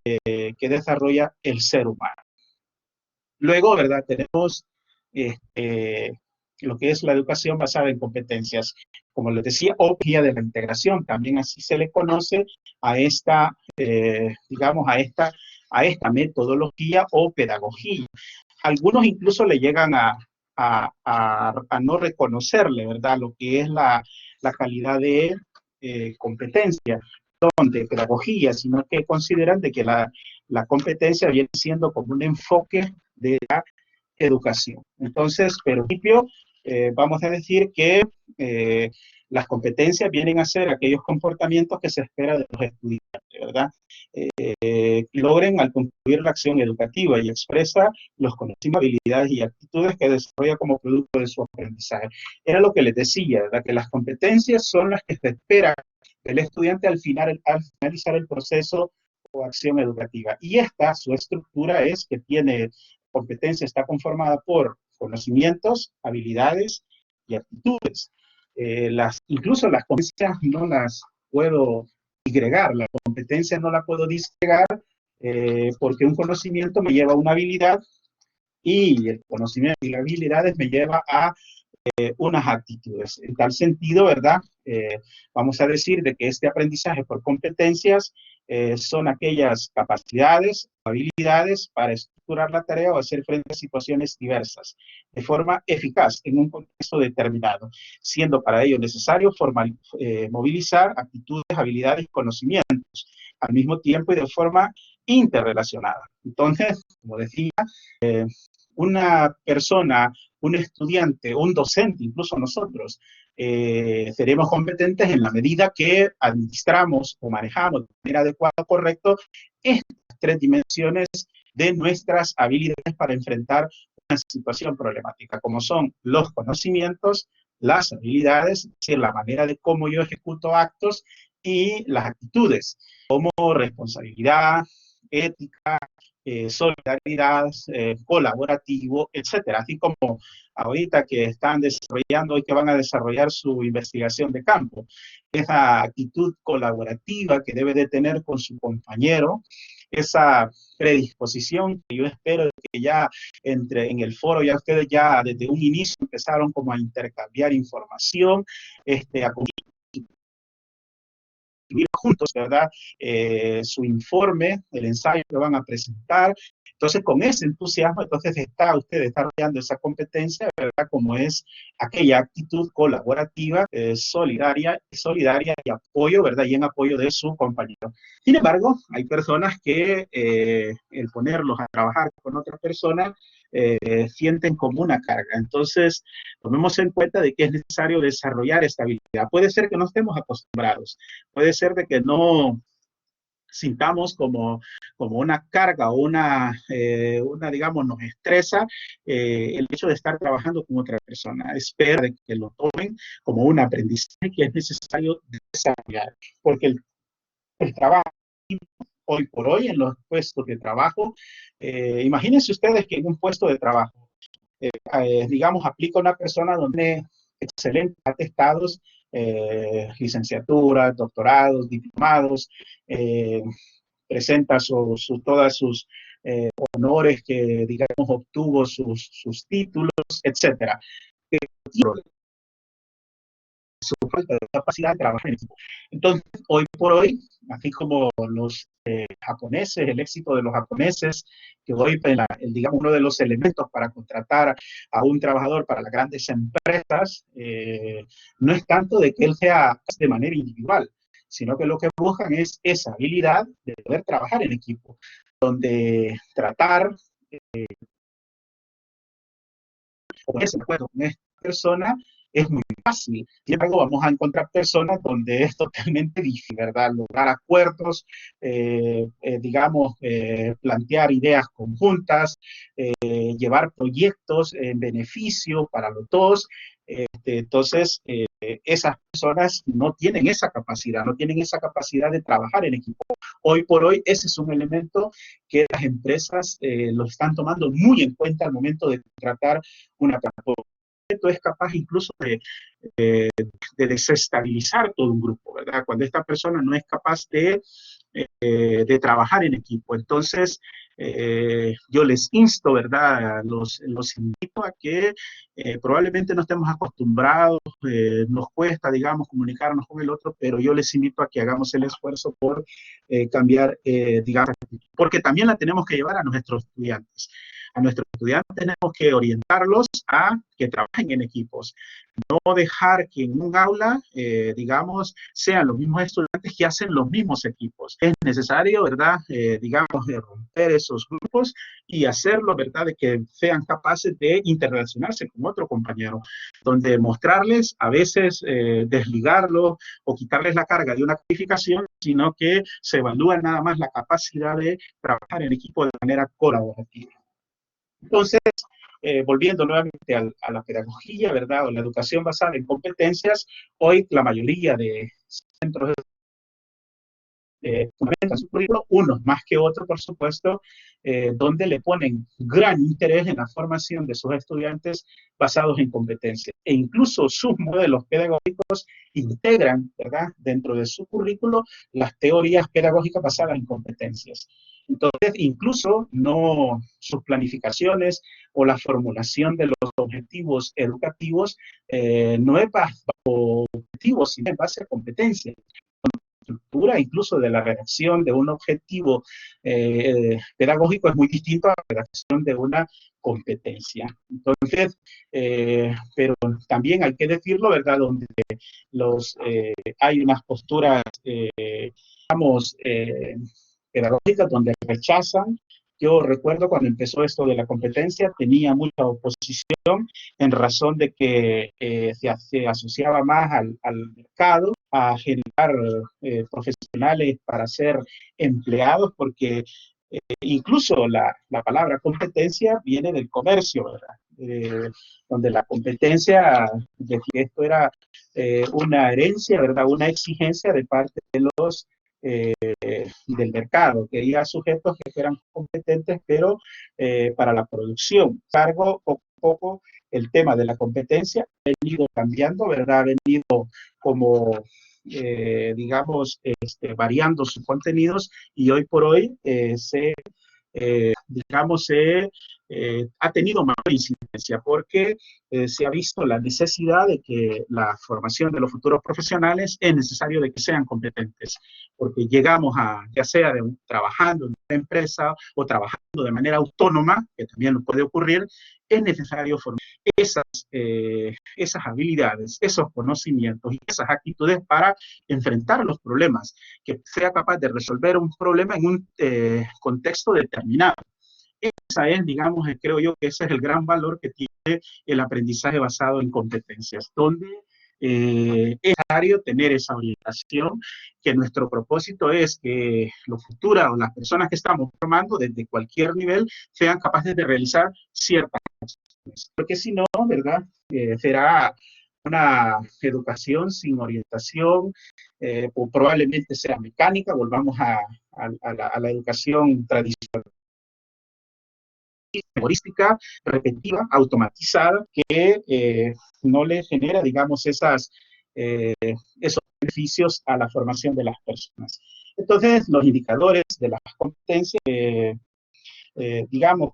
Speaker 1: que desarrolla el ser humano. Luego, ¿verdad? Tenemos lo que es la educación basada en competencias, como les decía, o guía de la integración, también así se le conoce a esta, digamos, a esta metodología o pedagogía. Algunos incluso le llegan a no reconocerle, ¿verdad? Lo que es la calidad de competencia, de pedagogía, sino que consideran de que la competencia viene siendo como un enfoque de la educación. Entonces, pero en principio, vamos a decir que las competencias vienen a ser aquellos comportamientos que se espera de los estudiantes, ¿verdad? Logren al concluir la acción educativa y expresa los conocimientos, habilidades y actitudes que desarrolla como producto de su aprendizaje. Era lo que les decía, ¿verdad? Que las competencias son las que se espera del estudiante al finalizar el proceso o acción educativa. Y esta, su estructura es que tiene competencia, está conformada por conocimientos, habilidades y actitudes. Incluso las competencias no las puedo disgregar, la competencia no la puedo disgregar porque un conocimiento me lleva a una habilidad y el conocimiento y las habilidades me lleva a unas actitudes. En tal sentido, ¿verdad? Vamos a decir de que este aprendizaje por competencias son aquellas capacidades, habilidades para estructurar la tarea o hacer frente a situaciones diversas de forma eficaz en un contexto determinado, siendo para ello necesario movilizar actitudes, habilidades y conocimientos al mismo tiempo y de forma interrelacionada. Entonces, como decía, una persona, un estudiante, un docente, incluso nosotros, seremos competentes en la medida que administramos o manejamos de manera adecuada o correcta estas tres dimensiones de nuestras habilidades para enfrentar una situación problemática, como son los conocimientos, las habilidades, es decir, la manera de cómo yo ejecuto actos y las actitudes, como responsabilidad, ética, solidaridad, colaborativo, etcétera. Así como ahorita que están desarrollando y que van a desarrollar su investigación de campo. Esa actitud colaborativa que debe de tener con su compañero, esa predisposición que yo espero que ya en el foro, ya ustedes ya desde un inicio empezaron como a intercambiar información, a juntos, ¿verdad? Su informe, el ensayo que van a presentar. Entonces, con ese entusiasmo, entonces está usted desarrollando esa competencia, ¿verdad? Como es aquella actitud colaborativa, solidaria y apoyo, ¿verdad? Y en apoyo de su compañero. Sin embargo, hay personas que el ponerlos a trabajar con otras personas sienten como una carga. Entonces, tomemos en cuenta de que es necesario desarrollar esta habilidad. Puede ser que no estemos acostumbrados, puede ser de que no sintamos como una carga o digamos, nos estresa el hecho de estar trabajando con otra persona. Espera de que lo tomen como un aprendizaje que es necesario desarrollar, porque el trabajo hoy por hoy en los puestos de trabajo, imagínense ustedes que en un puesto de trabajo, digamos, aplica una persona donde excelentes atestados, licenciaturas, doctorados, diplomados, presenta todas sus honores que, digamos, obtuvo sus títulos, etcétera. Su falta de capacidad de trabajar en equipo. Entonces, hoy por hoy, así como los japoneses, el éxito de los japoneses, que hoy, digamos, uno de los elementos para contratar a un trabajador para las grandes empresas, no es tanto de que él sea de manera individual, sino que lo que buscan es esa habilidad de poder trabajar en equipo, donde tratar ponerse de acuerdo con esta persona es muy fácil. Sin embargo, vamos a encontrar personas donde es totalmente difícil, ¿verdad? Lograr acuerdos, digamos, plantear ideas conjuntas, llevar proyectos en beneficio para los dos. Entonces, esas personas no tienen esa capacidad, no tienen esa capacidad de trabajar en equipo. Hoy por hoy, ese es un elemento que las empresas lo están tomando muy en cuenta al momento de contratar una persona. sujeto es capaz incluso de desestabilizar todo un grupo, ¿verdad? Cuando esta persona no es capaz de trabajar en equipo. Entonces, yo les insto, ¿verdad? Los invito a que probablemente no estemos acostumbrados, nos cuesta, digamos, comunicarnos con el otro, pero yo les invito a que hagamos el esfuerzo por cambiar, digamos, porque también la tenemos que llevar a nuestros estudiantes. A nuestros estudiantes tenemos que orientarlos a que trabajen en equipos, no dejar que en un aula, digamos, sean los mismos estudiantes que hacen los mismos equipos. Es necesario, ¿verdad?, digamos, de romper esos grupos y hacerlo, ¿verdad?, de que sean capaces de interrelacionarse con otro compañero, donde mostrarles, a veces desligarlos o quitarles la carga de una calificación, sino que se evalúa nada más la capacidad de trabajar en equipo de manera colaborativa. Entonces, volviendo nuevamente a la pedagogía, ¿verdad? O la educación basada en competencias, hoy la mayoría de centros fundamentan su currículo, unos más que otros, por supuesto, donde le ponen gran interés en la formación de sus estudiantes basados en competencias. E incluso sus modelos pedagógicos integran, ¿verdad?, dentro de su currículo las teorías pedagógicas basadas en competencias. Entonces, incluso no sus planificaciones o la formulación de los objetivos educativos no es bajo objetivos, sino en base a competencias. Estructura incluso de la redacción de un objetivo pedagógico es muy distinto a la redacción de una competencia. Entonces, pero también hay que decirlo, ¿verdad?, donde hay unas posturas, digamos, pedagógicas donde rechazan. Yo recuerdo cuando empezó esto de la competencia, tenía mucha oposición en razón de que se asociaba más al mercado, a generar profesionales para ser empleados, porque incluso la palabra competencia viene del comercio, ¿verdad? Donde la competencia, de que esto era una herencia, ¿verdad? Una exigencia de parte de los del mercado, quería sujetos que fueran competentes, pero para la producción. Sin embargo, poco a poco el tema de la competencia ha venido cambiando, ¿verdad? Ha venido como, digamos, variando sus contenidos y hoy por hoy digamos, ha tenido mayor incidencia porque se ha visto la necesidad de que la formación de los futuros profesionales es necesario de que sean competentes, porque llegamos a, ya sea trabajando en una empresa o trabajando de manera autónoma, que también puede ocurrir, es necesario formar esas habilidades, esos conocimientos y esas actitudes para enfrentar los problemas, que sea capaz de resolver un problema en un contexto determinado. Esa es, digamos, creo yo que ese es el gran valor que tiene el aprendizaje basado en competencias, donde es necesario tener esa orientación, que nuestro propósito es que los futuros o las personas que estamos formando desde cualquier nivel sean capaces de realizar ciertas acciones, porque si no, ¿verdad? Será una educación sin orientación, o probablemente sea mecánica, volvamos a la educación tradicional, memorística, repetitiva, automatizada, que no le genera, digamos, esos beneficios a la formación de las personas. Entonces, los indicadores de las competencias, digamos,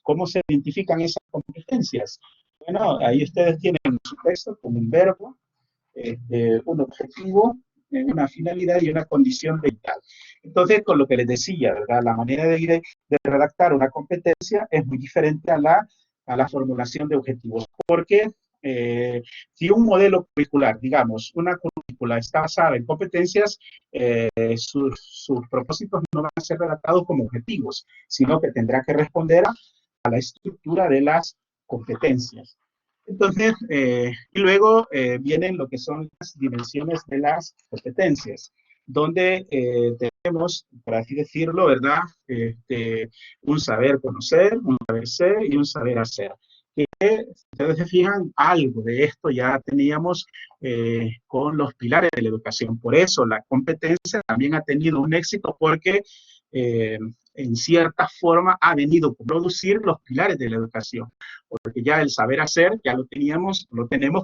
Speaker 1: ¿cómo se identifican esas competencias? Bueno, ahí ustedes tienen su texto como un verbo, un objetivo, una finalidad y una condición vital. Entonces, con lo que les decía, ¿verdad? La manera de redactar una competencia es muy diferente a la formulación de objetivos, porque si un modelo curricular, digamos, una currícula está basada en competencias, sus propósitos no van a ser redactados como objetivos, sino que tendrá que responder a la estructura de las competencias. Entonces, y luego vienen lo que son las dimensiones de las competencias, donde tenemos, por así decirlo, ¿verdad? Un saber conocer, un saber ser y un saber hacer. Que, si ustedes se fijan, algo de esto ya teníamos con los pilares de la educación. Por eso la competencia también ha tenido un éxito, porque en cierta forma ha venido a producir los pilares de la educación, porque ya el saber hacer ya lo tenemos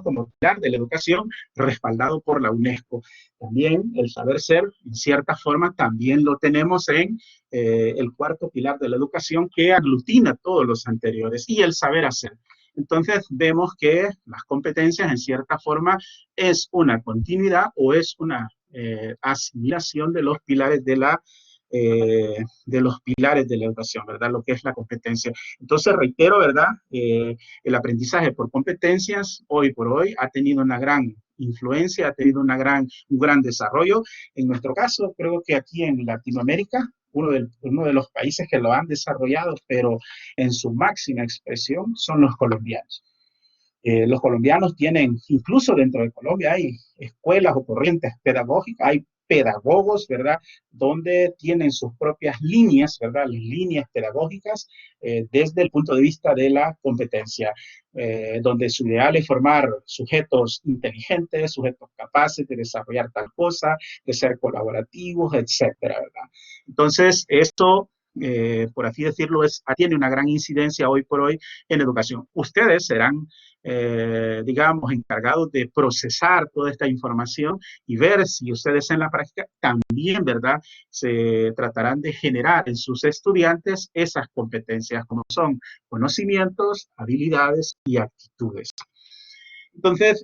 Speaker 1: como pilar de la educación respaldado por la UNESCO. También el saber ser, en cierta forma, también lo tenemos en el cuarto pilar de la educación que aglutina todos los anteriores, y el saber hacer. Entonces vemos que las competencias en cierta forma es una continuidad o es una asimilación de los pilares de la educación, ¿verdad? Lo que es la competencia. Entonces, reitero, ¿verdad? El aprendizaje por competencias, hoy por hoy, ha tenido una gran influencia, ha tenido un gran desarrollo. En nuestro caso, creo que aquí en Latinoamérica, uno de los países que lo han desarrollado, pero en su máxima expresión, son los colombianos. Los colombianos tienen, incluso dentro de Colombia hay escuelas o corrientes pedagógicas, hay pedagogos, ¿verdad? Donde tienen sus propias líneas, ¿verdad? Las líneas pedagógicas desde el punto de vista de la competencia, donde su ideal es formar sujetos inteligentes, sujetos capaces de desarrollar tal cosa, de ser colaborativos, etcétera, ¿verdad? Entonces, esto por así decirlo, tiene una gran incidencia hoy por hoy en educación. Ustedes serán, digamos, encargados de procesar toda esta información y ver si ustedes en la práctica también, ¿verdad?, se tratarán de generar en sus estudiantes esas competencias como son conocimientos, habilidades y actitudes. Entonces,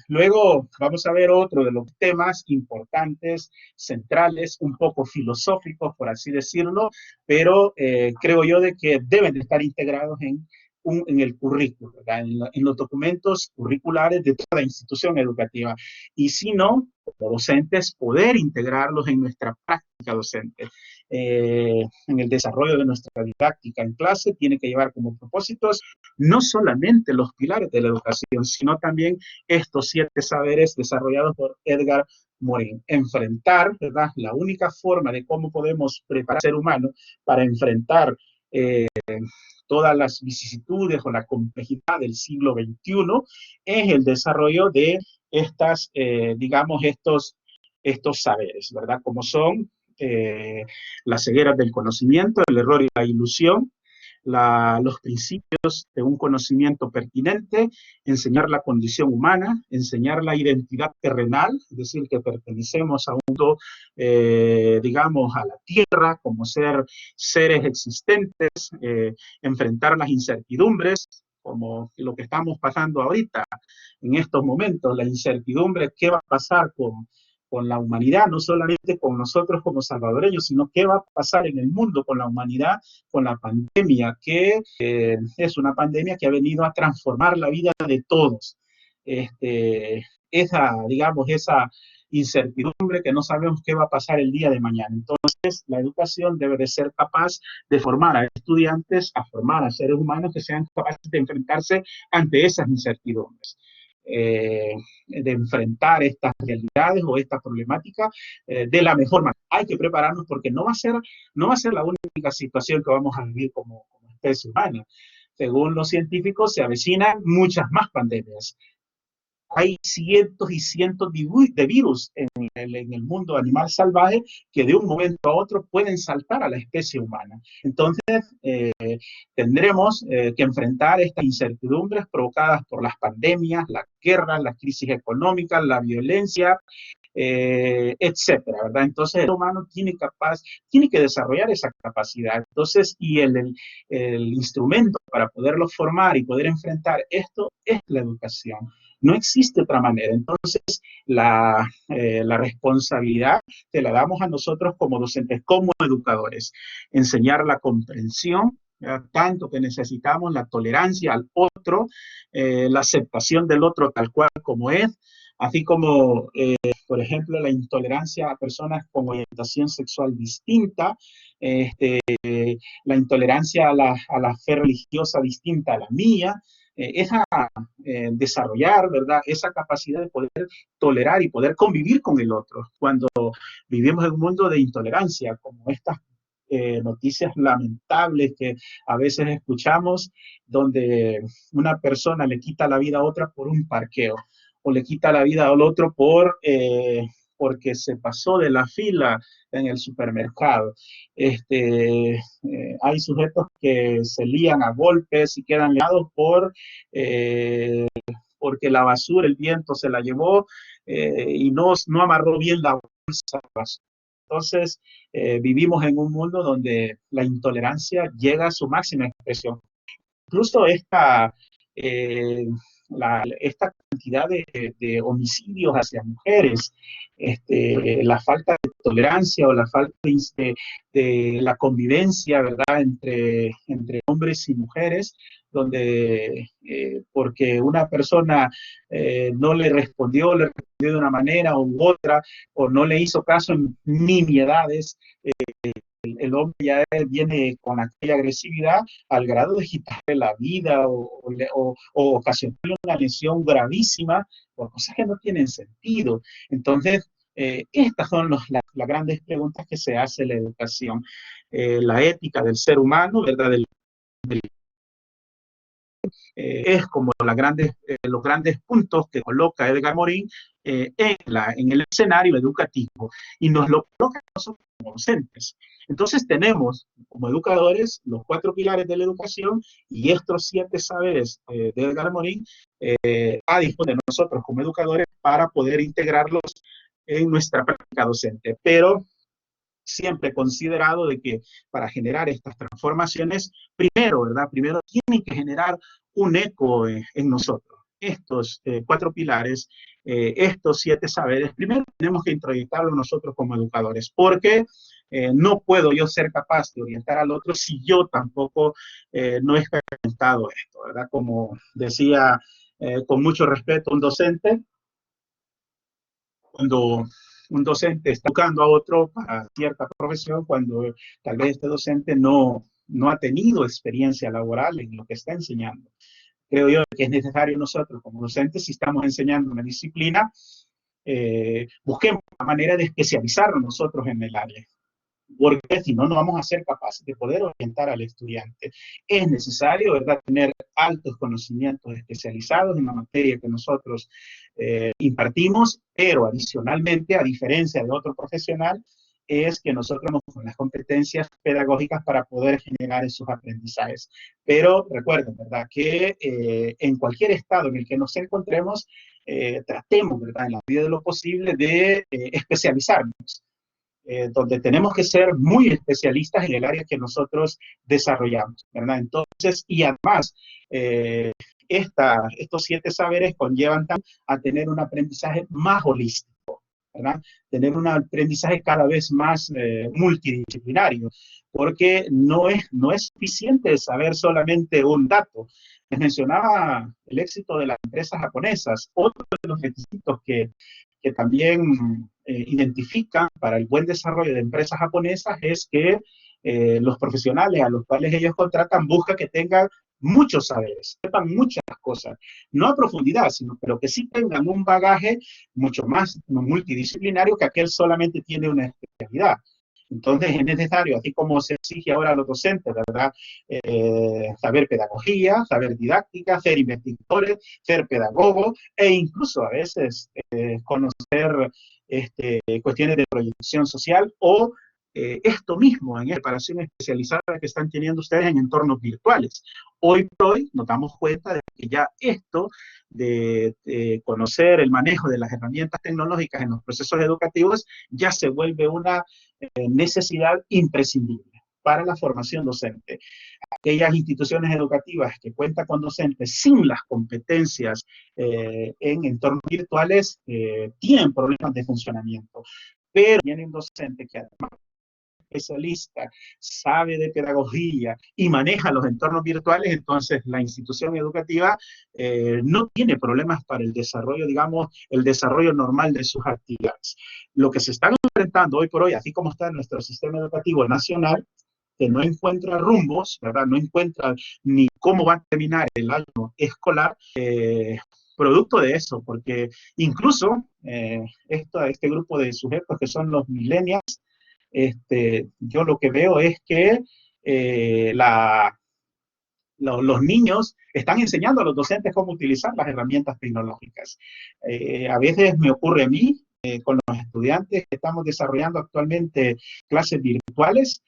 Speaker 1: luego vamos a ver otro de los temas importantes, centrales, un poco filosóficos, por así decirlo, pero creo yo de que deben de estar integrados en el currículo, en los documentos curriculares de toda institución educativa. Y si no, como docentes, poder integrarlos en nuestra práctica docente. En el desarrollo de nuestra didáctica en clase, tiene que llevar como propósitos no solamente los pilares de la educación, sino también estos 7 saberes desarrollados por Edgar Morin. Enfrentar, ¿verdad? La única forma de cómo podemos preparar al ser humano para enfrentar todas las vicisitudes o la complejidad del siglo XXI es el desarrollo de digamos, estos saberes, ¿verdad? Como son las cegueras del conocimiento, el error y la ilusión, los principios de un conocimiento pertinente, enseñar la condición humana, enseñar la identidad terrenal, es decir, que pertenecemos a un mundo, digamos, a la tierra, como seres existentes, enfrentar las incertidumbres, como lo que estamos pasando ahorita, en estos momentos, la incertidumbre, ¿qué va a pasar con la humanidad? No solamente con nosotros como salvadoreños, sino qué va a pasar en el mundo con la humanidad, con la pandemia, que es una pandemia que ha venido a transformar la vida de todos. Digamos, esa incertidumbre que no sabemos qué va a pasar el día de mañana. Entonces, la educación debe de ser capaz de formar a estudiantes, a formar a seres humanos que sean capaces de enfrentarse ante esas incertidumbres. De enfrentar estas realidades o esta problemática de la mejor manera. Hay que prepararnos porque no va a ser la única situación que vamos a vivir como especie humana. Según los científicos, se avecinan muchas más pandemias. Hay cientos y cientos de virus en el mundo animal salvaje que de un momento a otro pueden saltar a la especie humana. Entonces, tendremos que enfrentar estas incertidumbres provocadas por las pandemias, las guerras, las crisis económicas, la violencia, etcétera, ¿verdad? Entonces, el ser humano tiene que desarrollar esa capacidad. Entonces, y el instrumento para poderlo formar y poder enfrentar esto es la educación. No existe otra manera. Entonces, la responsabilidad te la damos a nosotros como docentes, como educadores. Enseñar la comprensión, tanto que necesitamos, la tolerancia al otro, la aceptación del otro tal cual como es, así como, por ejemplo, la intolerancia a personas con orientación sexual distinta, la intolerancia a la fe religiosa distinta a la mía, desarrollar, ¿verdad?, esa capacidad de poder tolerar y poder convivir con el otro. Cuando vivimos en un mundo de intolerancia, como estas noticias lamentables que a veces escuchamos, donde una persona le quita la vida a otra por un parqueo, o le quita la vida al otro porque se pasó de la fila en el supermercado. Hay sujetos que se lían a golpes y quedan liados porque la basura, el viento se la llevó y no amarró bien la bolsa de basura. Entonces, vivimos en un mundo donde la intolerancia llega a su máxima expresión. Incluso esta cantidad de homicidios hacia mujeres, la falta de tolerancia o la falta de la convivencia, ¿verdad?, entre hombres y mujeres, donde porque una persona le respondió de una manera u otra, o no le hizo caso en nimiedades, el hombre ya viene con aquella agresividad al grado de quitarle la vida o ocasionarle una lesión gravísima por cosas que no tienen sentido. Entonces, estas son las grandes preguntas que se hace la educación. La ética del ser humano, ¿verdad? Es como los grandes puntos que coloca Edgar Morin en el escenario educativo y nos lo coloca nosotros como docentes. Entonces tenemos como educadores los 4 pilares de la educación y estos 7 saberes de Edgar Morin a disponer de nosotros como educadores para poder integrarlos en nuestra práctica docente. Pero siempre considerado de que para generar estas transformaciones, primero, ¿verdad? Primero tienen que generar un eco en nosotros. Estos 4 pilares, estos 7 saberes, primero tenemos que introyectarlos nosotros como educadores, porque no puedo yo ser capaz de orientar al otro si yo tampoco no he experimentado esto, ¿verdad? Como decía con mucho respeto un docente, cuando un docente está educando a otro para cierta profesión, cuando tal vez este docente no ha tenido experiencia laboral en lo que está enseñando. Creo yo que es necesario nosotros como docentes, si estamos enseñando una disciplina, busquemos la manera de especializarnos nosotros en el área, porque si no, no vamos a ser capaces de poder orientar al estudiante. Es necesario, ¿verdad?, tener altos conocimientos especializados en la materia que nosotros impartimos, pero adicionalmente, a diferencia de otro profesional, es que nosotros nos con las competencias pedagógicas para poder generar esos aprendizajes. Pero recuerden, ¿verdad?, que en cualquier estado en el que nos encontremos, tratemos, ¿verdad?, en la medida de lo posible de especializarnos. Donde tenemos que ser muy especialistas en el área que nosotros desarrollamos, ¿verdad? Entonces, y además, estos 7 saberes conllevan a tener un aprendizaje más holístico, ¿verdad? Tener un aprendizaje cada vez más multidisciplinario, porque no es suficiente saber solamente un dato. Les mencionaba el éxito de las empresas japonesas. Otro de los requisitos que también identifican para el buen desarrollo de empresas japonesas es que los profesionales a los cuales ellos contratan buscan que tengan muchos saberes, sepan muchas cosas, no a profundidad, pero que sí tengan un bagaje mucho más multidisciplinario que aquel solamente tiene una especialidad. Entonces es necesario, así como se exige ahora a los docentes, ¿verdad? Saber pedagogía, saber didáctica, ser investigadores, ser pedagogos e incluso a veces conocer cuestiones de proyección social o esto mismo en preparación especializada que están teniendo ustedes en entornos virtuales. Hoy por hoy nos damos cuenta de que ya esto de conocer el manejo de las herramientas tecnológicas en los procesos educativos ya se vuelve una necesidad imprescindible para la formación docente. Aquellas instituciones educativas que cuentan con docentes sin las competencias en entornos virtuales tienen problemas de funcionamiento, pero tienen un docente que además especialista, sabe de pedagogía y maneja los entornos virtuales, entonces la institución educativa no tiene problemas para el desarrollo, digamos, el desarrollo normal de sus actividades. Lo que se están enfrentando hoy por hoy, así como está nuestro sistema educativo nacional, que no encuentra rumbos, ¿verdad? No encuentra ni cómo va a terminar el año escolar, producto de eso, porque incluso este grupo de sujetos que son los millennials, yo lo que veo es que los niños están enseñando a los docentes cómo utilizar las herramientas tecnológicas. A veces me ocurre a mí con los estudiantes que estamos desarrollando actualmente clases virtuales,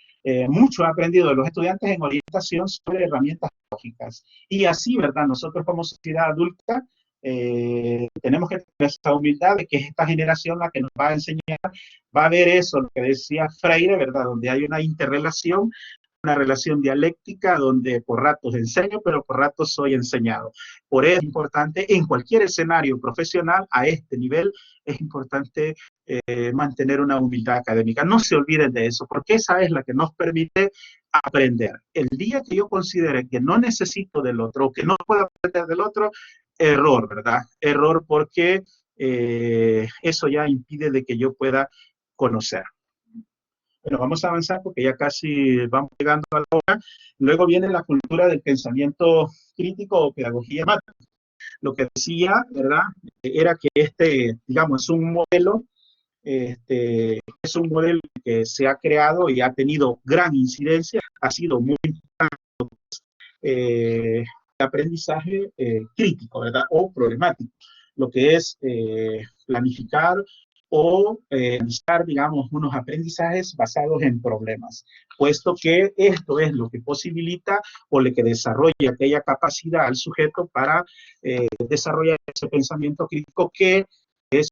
Speaker 1: mucho he aprendido de los estudiantes en orientación sobre herramientas lógicas. Y así, ¿verdad? Nosotros como sociedad adulta tenemos que tener esa humildad de que es esta generación la que nos va a enseñar, va a ver eso, lo que decía Freire, ¿verdad? Donde hay una interrelación, una relación dialéctica donde por ratos enseño, pero por ratos soy enseñado. Por eso es importante en cualquier escenario profesional a este nivel, es importante mantener una humildad académica. No se olviden de eso, porque esa es la que nos permite aprender. El día que yo considere que no necesito del otro, o que no puedo aprender del otro, error, ¿verdad? Error porque eso ya impide de que yo pueda conocer. Bueno, vamos a avanzar porque ya casi vamos llegando a la hora. Luego viene la cultura del pensamiento crítico o pedagogía mata. Lo que decía, ¿verdad? Era que digamos, es un modelo que se ha creado y ha tenido gran incidencia, ha sido muy eh, aprendizaje crítico, ¿verdad? O problemático, lo que es planificar o realizar, digamos, unos aprendizajes basados en problemas, puesto que esto es lo que posibilita o le que desarrolla aquella capacidad al sujeto para desarrollar ese pensamiento crítico que es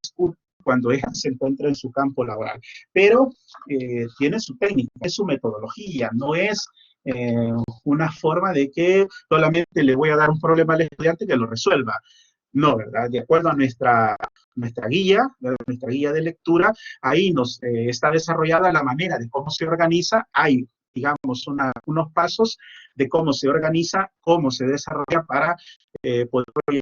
Speaker 1: cuando se encuentra en su campo laboral. Pero tiene su técnica, es su metodología, no es una forma de que solamente le voy a dar un problema al estudiante que lo resuelva. No, ¿verdad? De acuerdo a nuestra guía, ¿verdad? Nuestra guía de lectura, ahí nos está desarrollada la manera de cómo se organiza. Hay, digamos, unos pasos de cómo se organiza, cómo se desarrolla para poder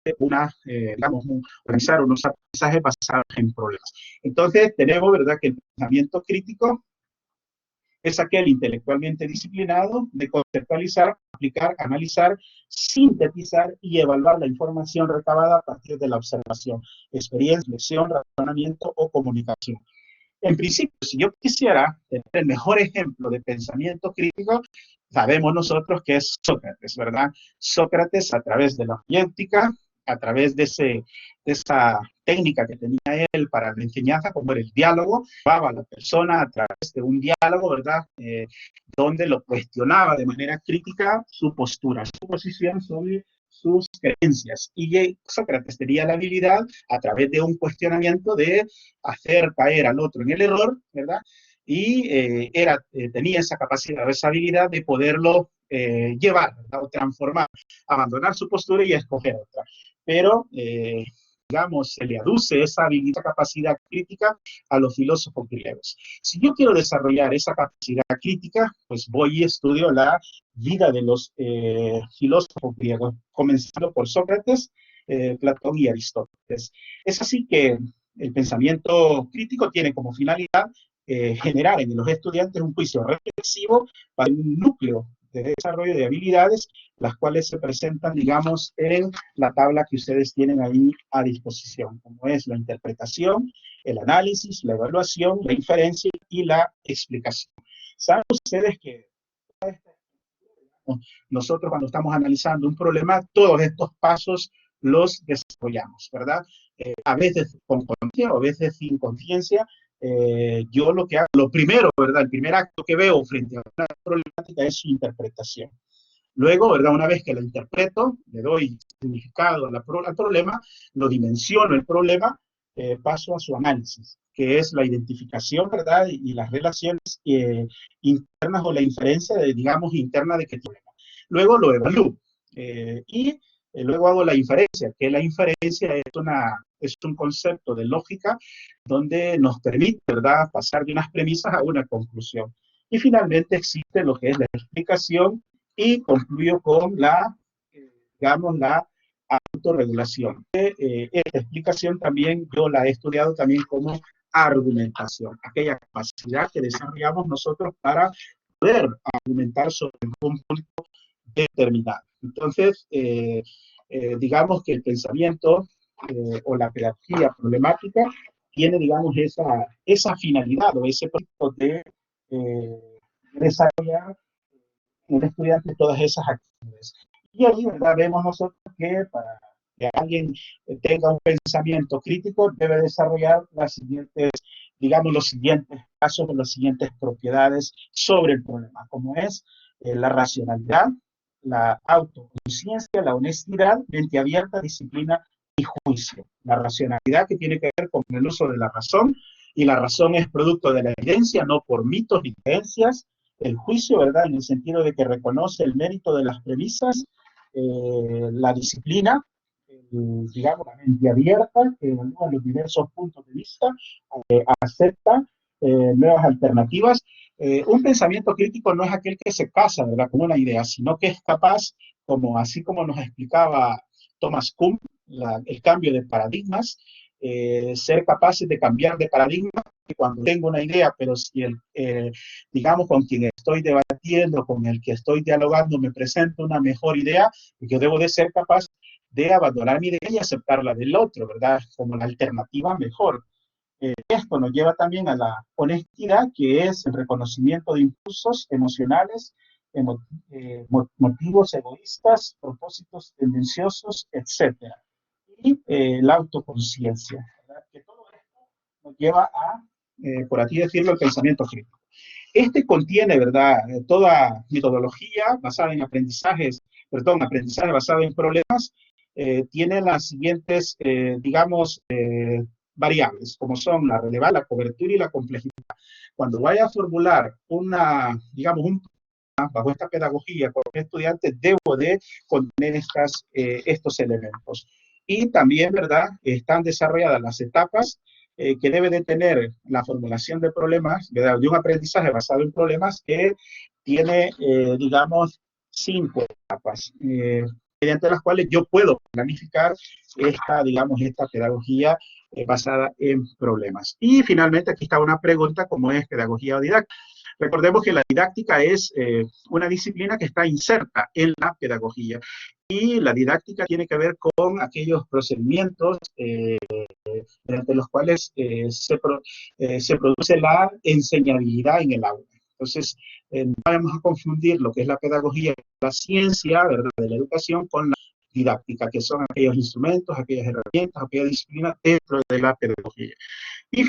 Speaker 1: digamos, organizar unos aprendizajes basados en problemas. Entonces, tenemos, ¿verdad?, que el pensamiento crítico es aquel intelectualmente disciplinado de conceptualizar, aplicar, analizar, sintetizar y evaluar la información recabada a partir de la observación, experiencia, lección, razonamiento o comunicación. En principio, si yo quisiera tener el mejor ejemplo de pensamiento crítico, sabemos nosotros que es Sócrates, ¿verdad? Sócrates, a través de la dialéctica, a través de esa técnica que tenía él para la enseñanza, como era el diálogo, llevaba a la persona a través de un diálogo, ¿verdad? Donde lo cuestionaba de manera crítica su postura, su posición sobre sus creencias. Y Sócrates tenía la habilidad, a través de un cuestionamiento, de hacer caer al otro en el error, ¿verdad? Y tenía esa capacidad, esa habilidad de poderlo llevar, ¿verdad? O transformar, abandonar su postura y escoger otra. Pero, digamos, se le aduce esa habilidad, capacidad crítica a los filósofos griegos. Si yo quiero desarrollar esa capacidad crítica, pues voy y estudio la vida de los filósofos griegos, comenzando por Sócrates, Platón y Aristóteles. Es así que el pensamiento crítico tiene como finalidad generar en los estudiantes un juicio reflexivo para un núcleo de desarrollo de habilidades, las cuales se presentan, digamos, en la tabla que ustedes tienen ahí a disposición, como es la interpretación, el análisis, la evaluación, la inferencia y la explicación. ¿Saben ustedes que nosotros cuando estamos analizando un problema, todos estos pasos los desarrollamos, ¿verdad? A veces con conciencia, a veces sin conciencia. Yo lo que hago, lo primero, ¿verdad? El primer acto que veo frente a una problemática es su interpretación. Luego, ¿verdad? Una vez que lo interpreto, le doy significado al problema, lo dimensiono el problema, paso a su análisis, que es la identificación, ¿verdad? Y las relaciones internas o la inferencia, digamos, interna de qué problema. Luego lo evalúo y luego hago la inferencia, que la inferencia es un concepto de lógica donde nos permite, ¿verdad?, pasar de unas premisas a una conclusión. Y finalmente existe lo que es la explicación y concluyo con digamos, la autorregulación. Esta explicación también yo la he estudiado también como argumentación, aquella capacidad que desarrollamos nosotros para poder argumentar sobre un punto determinado. Entonces, digamos que el pensamiento o la pedagogía problemática tiene, digamos, esa finalidad o ese propósito de desarrollar en el estudiante todas esas actividades. Y ahí, ¿verdad? Vemos nosotros que para que alguien tenga un pensamiento crítico, debe desarrollar las siguientes, digamos, los siguientes pasos o las siguientes propiedades sobre el problema, como es la racionalidad, la autoconciencia, la honestidad, mente abierta, disciplina y juicio. La racionalidad que tiene que ver con el uso de la razón, y la razón es producto de la evidencia, no por mitos ni creencias. El juicio, ¿verdad? En el sentido de que reconoce el mérito de las premisas, la disciplina, digamos, la mente abierta, que evalúa los diversos puntos de vista, acepta nuevas alternativas. Un pensamiento crítico no es aquel que se casa, ¿verdad?, con una idea, sino que es capaz, como, así como nos explicaba Thomas Kuhn, el cambio de paradigmas, ser capaces de cambiar de paradigma cuando tengo una idea, pero si digamos, con quien estoy debatiendo, con el que estoy dialogando, me presenta una mejor idea, yo debo de ser capaz de abandonar mi idea y aceptar la del otro, ¿verdad? Como la alternativa mejor. Esto nos lleva también a la honestidad, que es el reconocimiento de impulsos emocionales, motivos egoístas, propósitos tendenciosos, etcétera. Y la autoconciencia, ¿verdad? Que todo esto nos lleva a, por así decirlo, el pensamiento crítico. Este contiene, ¿verdad?, toda metodología basada en aprendizaje basado en problemas, tiene las siguientes, digamos, variables, como son la relevancia, la cobertura y la complejidad. Cuando vaya a formular digamos, bajo esta pedagogía con estudiantes, debo de contener estos elementos. Y también, ¿verdad?, están desarrolladas las etapas que debe de tener la formulación de problemas, ¿verdad?, de un aprendizaje basado en problemas que tiene, digamos, 5 etapas, mediante las cuales yo puedo planificar esta pedagogía basada en problemas. Y finalmente aquí está una pregunta, como es pedagogía o didáctica. Recordemos que la didáctica es una disciplina que está inserta en la pedagogía, y la didáctica tiene que ver con aquellos procedimientos mediante los cuales se produce la enseñabilidad en el aula. Entonces, no vamos a confundir lo que es la pedagogía, la ciencia, ¿verdad?, de la educación, con la didáctica, que son aquellos instrumentos, aquellas herramientas, aquellas disciplinas dentro de la pedagogía. Y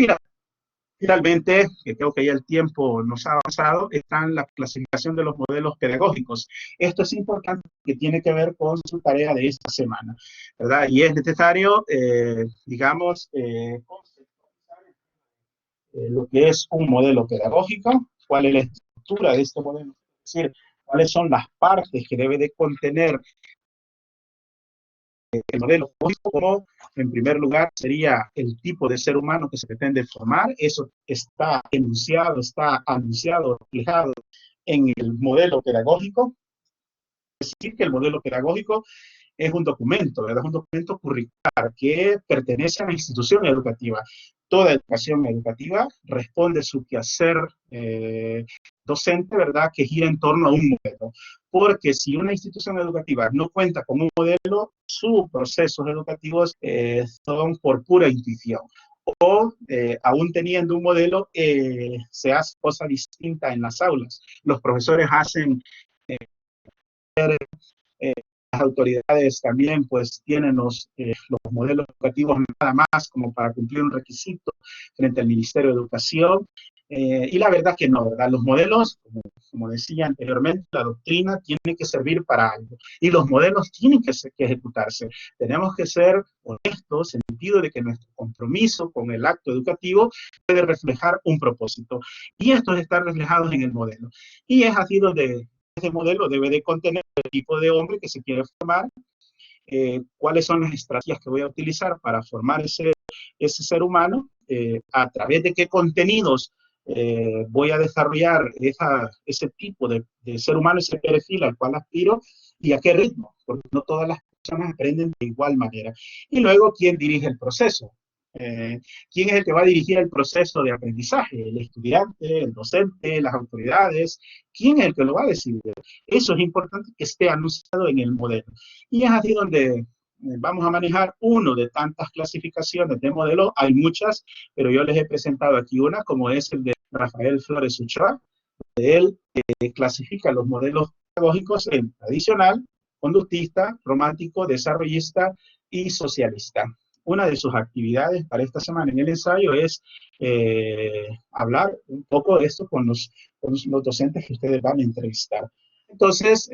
Speaker 1: finalmente, que creo que ya el tiempo nos ha avanzado, está en la clasificación de los modelos pedagógicos. Esto es importante, que tiene que ver con su tarea de esta semana, ¿verdad? Y es necesario, digamos, conceptualizar lo que es un modelo pedagógico, cuál es la estructura de este modelo, es decir, cuáles son las partes que debe de contener el modelo pedagógico. Como, en primer lugar, sería el tipo de ser humano que se pretende formar. Eso está enunciado, está anunciado, reflejado en el modelo pedagógico. Es decir, que el modelo pedagógico es un documento, ¿verdad? Es un documento curricular que pertenece a la institución educativa. Toda educación educativa responde su quehacer docente, ¿verdad?, que gira en torno a un modelo. Porque si una institución educativa no cuenta con un modelo, sus procesos educativos son por pura intuición. O, aún teniendo un modelo, se hace cosa distinta en las aulas. Los profesores hacen las autoridades también pues tienen los modelos educativos nada más como para cumplir un requisito frente al Ministerio de Educación, y la verdad que no, ¿verdad? Los modelos, como decía anteriormente, la doctrina tiene que servir para algo, y los modelos tienen que ejecutarse. Tenemos que ser honestos en el sentido de que nuestro compromiso con el acto educativo puede reflejar un propósito, y estos están reflejados en el modelo. Y es así donde ese modelo debe de contener el tipo de hombre que se quiere formar, cuáles son las estrategias que voy a utilizar para formar ese ser humano, a través de qué contenidos voy a desarrollar ese tipo de ser humano, ese perfil al cual aspiro, y a qué ritmo, porque no todas las personas aprenden de igual manera. Y luego, ¿quién dirige el proceso? ¿Quién es el que va a dirigir el proceso de aprendizaje? ¿El estudiante, el docente, las autoridades? ¿Quién es el que lo va a decidir? Eso es importante que esté anunciado en el modelo. Y es así donde vamos a manejar uno de tantas clasificaciones de modelos. Hay muchas, pero yo les he presentado aquí una, como es el de Rafael Flores Uchoa. Él clasifica los modelos pedagógicos en tradicional, conductista, romántico, desarrollista y socialista. Una de sus actividades para esta semana en el ensayo es hablar un poco de esto con los docentes que ustedes van a entrevistar. Entonces,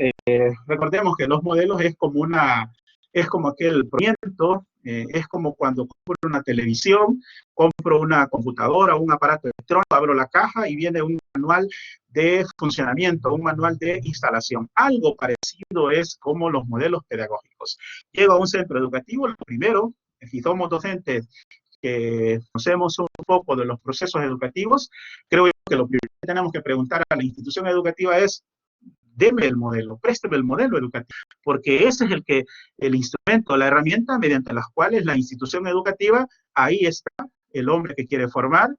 Speaker 1: recordemos que los modelos es como aquel proyecto, es como cuando compro una televisión, compro una computadora, un aparato electrónico, abro la caja y viene un manual de funcionamiento, un manual de instalación. Algo parecido es como los modelos pedagógicos. Llego a un centro educativo, lo primero, si somos docentes que conocemos un poco de los procesos educativos, creo que lo primero que tenemos que preguntar a la institución educativa es: deme el modelo, présteme el modelo educativo, porque ese es el instrumento, la herramienta mediante las cuales la institución educativa, ahí está el hombre que quiere formar,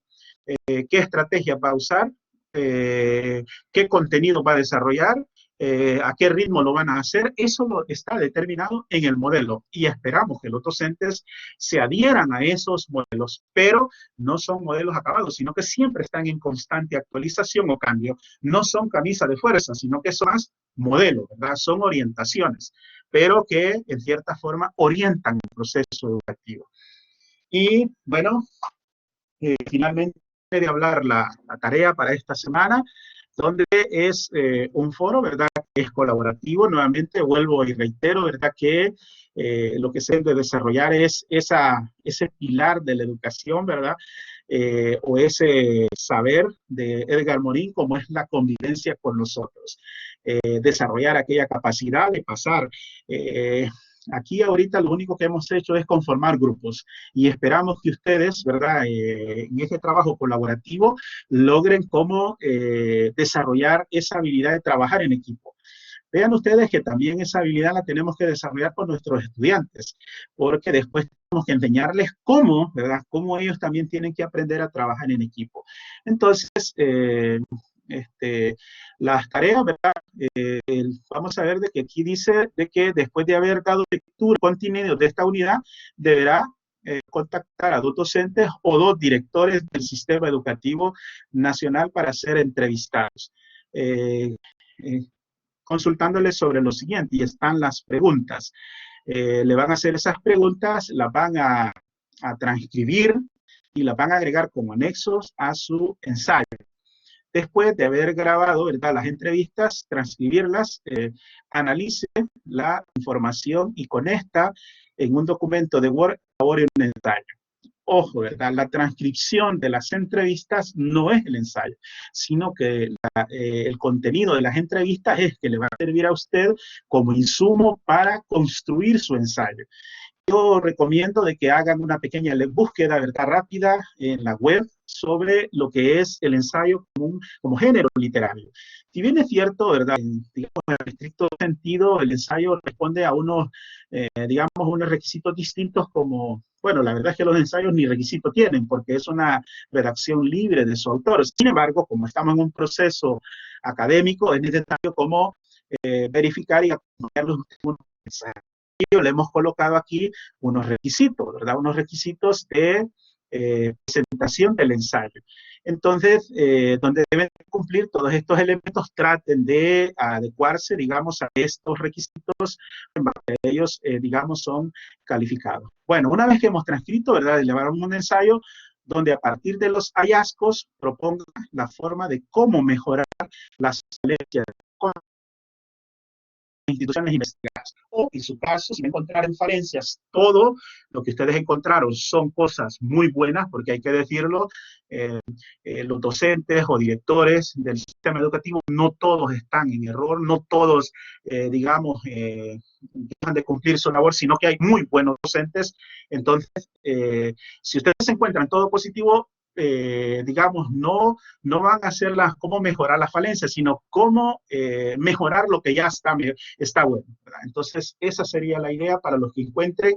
Speaker 1: qué estrategia va a usar, qué contenido va a desarrollar, a qué ritmo lo van a hacer. Eso está determinado en el modelo y esperamos que los docentes se adhieran a esos modelos, pero no son modelos acabados, sino que siempre están en constante actualización o cambio. No son camisa de fuerza, sino que son más modelos, ¿verdad? Son orientaciones, pero que en cierta forma orientan el proceso educativo. Y bueno, finalmente de hablar la tarea para esta semana, donde es un foro, ¿verdad? Que es colaborativo. Nuevamente vuelvo y reitero, ¿verdad? Que lo que se debe desarrollar es ese pilar de la educación, ¿verdad? O ese saber de Edgar Morin, como es la convivencia con los otros. Desarrollar aquella capacidad de pasar. Aquí ahorita lo único que hemos hecho es conformar grupos y esperamos que ustedes, ¿verdad? En este trabajo colaborativo logren cómo desarrollar esa habilidad de trabajar en equipo. Vean ustedes que también esa habilidad la tenemos que desarrollar con nuestros estudiantes, porque después tenemos que enseñarles cómo, ¿verdad? Cómo ellos también tienen que aprender a trabajar en equipo. Entonces, las tareas, ¿verdad? Vamos a ver de que aquí dice de que después de haber dado lectura contenido de esta unidad, deberá contactar a dos docentes o dos directores del sistema educativo nacional para ser entrevistados. Consultándoles sobre lo siguiente, y están las preguntas. Le van a hacer esas preguntas, las van a transcribir y las van a agregar como anexos a su ensayo. Después de haber grabado, ¿verdad?, las entrevistas, transcribirlas, analice la información y con esta, en un documento de Word, elabore un ensayo. Ojo, ¿verdad? La transcripción de las entrevistas no es el ensayo, sino que el contenido de las entrevistas es que le va a servir a usted como insumo para construir su ensayo. Yo recomiendo de que hagan una pequeña búsqueda, ¿verdad?, rápida en la web sobre lo que es el ensayo como género literario. Si bien es cierto, ¿verdad?, digamos, en el estricto sentido, el ensayo responde a digamos, unos requisitos distintos como, bueno, la verdad es que los ensayos ni requisito tienen, porque es una redacción libre de su autor. Sin embargo, como estamos en un proceso académico, es necesario como verificar y acompañarlos un ensayo. Le hemos colocado aquí unos requisitos, ¿verdad? Unos requisitos de presentación del ensayo. Entonces, donde deben cumplir todos estos elementos, traten de adecuarse, digamos, a estos requisitos, en base a ellos, digamos, son calificados. Bueno, una vez que hemos transcrito, ¿verdad?, elaboramos un ensayo donde a partir de los hallazgos propongan la forma de cómo mejorar las falencias instituciones investigadas. O, en su caso, si encontraran falencias, todo lo que ustedes encontraron son cosas muy buenas, porque hay que decirlo, los docentes o directores del sistema educativo, no todos están en error, no todos, digamos, dejan de cumplir su labor, sino que hay muy buenos docentes. Entonces, si ustedes encuentran todo positivo, digamos, no van a hacer cómo mejorar las falencias, sino cómo mejorar lo que ya está bueno, ¿verdad? Entonces, esa sería la idea para los que encuentren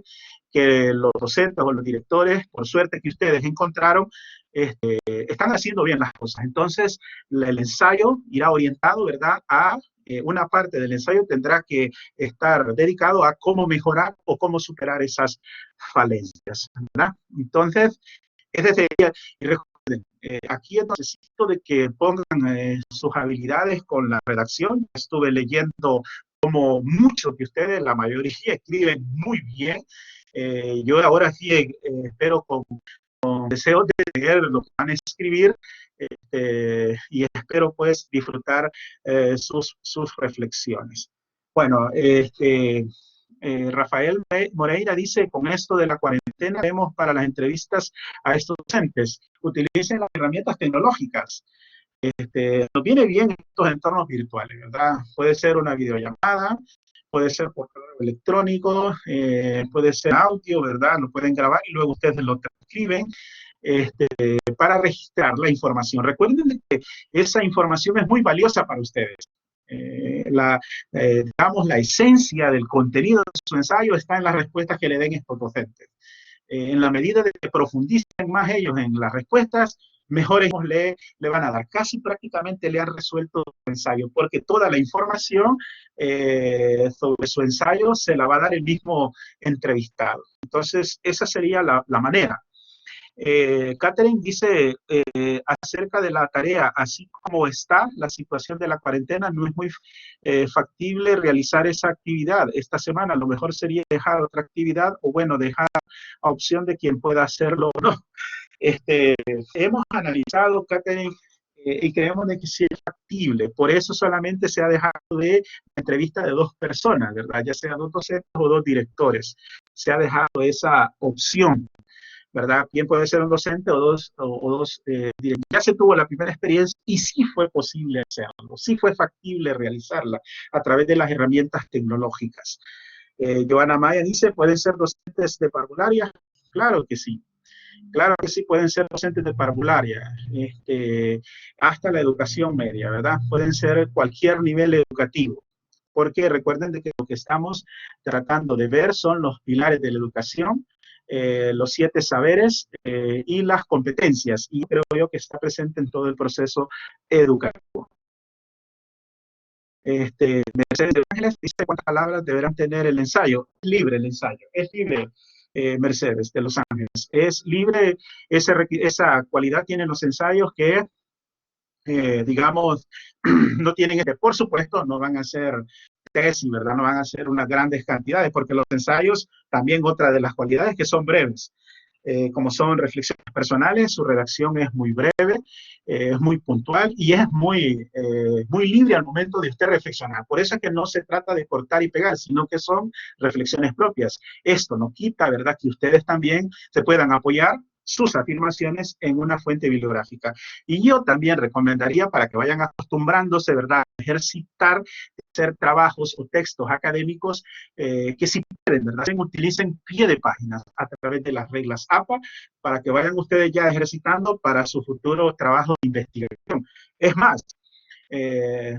Speaker 1: que los docentes o los directores, por suerte que ustedes encontraron, están haciendo bien las cosas. Entonces, el ensayo irá orientado, ¿verdad?, a una parte del ensayo tendrá que estar dedicado a cómo mejorar o cómo superar esas falencias, ¿verdad? Entonces, ese sería, y recuerden, aquí necesito de que pongan sus habilidades con la redacción. Estuve leyendo como muchos de ustedes, la mayoría escriben muy bien, Yo ahora sí espero con deseos de leer lo que van a escribir, y espero pues disfrutar sus reflexiones. Bueno, Rafael Moreira dice, con esto de la cuarentena, vemos para las entrevistas a estos docentes, utilicen las herramientas tecnológicas. Nos viene bien estos entornos virtuales, ¿verdad? Puede ser una videollamada, puede ser por correo electrónico, puede ser audio, ¿verdad? Lo pueden grabar y luego ustedes lo transcriben, este, para registrar la información. Recuerden que esa información es muy valiosa para ustedes. Digamos, la esencia del contenido de su ensayo está en las respuestas que le den estos docentes. En la medida de que profundicen más ellos en las respuestas, mejores le van a dar. Casi prácticamente le han resuelto su ensayo, porque toda la información sobre su ensayo se la va a dar el mismo entrevistado. Entonces, esa sería la manera. Catherine dice acerca de la tarea, así como está la situación de la cuarentena, no es muy factible realizar esa actividad esta semana. Lo mejor sería dejar otra actividad o, bueno, dejar a opción de quien pueda hacerlo o no. Hemos analizado, Catherine, y creemos de que sí es factible. Por eso solamente se ha dejado de entrevista de 2 personas, ¿verdad? Ya sea 2 docentes o 2 directores. Se ha dejado esa opción, ¿verdad? Bien puede ser un docente o dos directores. Ya se tuvo la primera experiencia y sí fue posible hacerlo, sí fue factible realizarla a través de las herramientas tecnológicas. Joana Maya dice, ¿pueden ser docentes de parvularia? Claro que sí. Claro que sí pueden ser docentes de parvularia, hasta la educación media, ¿verdad? Pueden ser cualquier nivel educativo, porque recuerden de que lo que estamos tratando de ver son los pilares de la educación, los 7 saberes y las competencias, y creo yo que está presente en todo el proceso educativo. Mercedes de Ángeles dice cuántas palabras deberán tener el ensayo. Es libre el ensayo, es libre. Mercedes de Los Ángeles, es libre, esa cualidad tienen los ensayos que, digamos, no tienen, por supuesto, no van a ser tesis, ¿verdad? No van a ser unas grandes cantidades, porque los ensayos, también otra de las cualidades que son breves. Como son reflexiones personales, su redacción es muy breve, es muy puntual y es muy libre al momento de usted reflexionar. Por eso es que no se trata de cortar y pegar, sino que son reflexiones propias. Esto no quita, ¿verdad?, que ustedes también se puedan apoyar sus afirmaciones en una fuente bibliográfica. Y yo también recomendaría, para que vayan acostumbrándose, ¿verdad?, a ejercitar, hacer trabajos o textos académicos que si pueden, ¿verdad?, utilicen pie de páginas a través de las reglas APA para que vayan ustedes ya ejercitando para su futuro trabajo de investigación. Es más,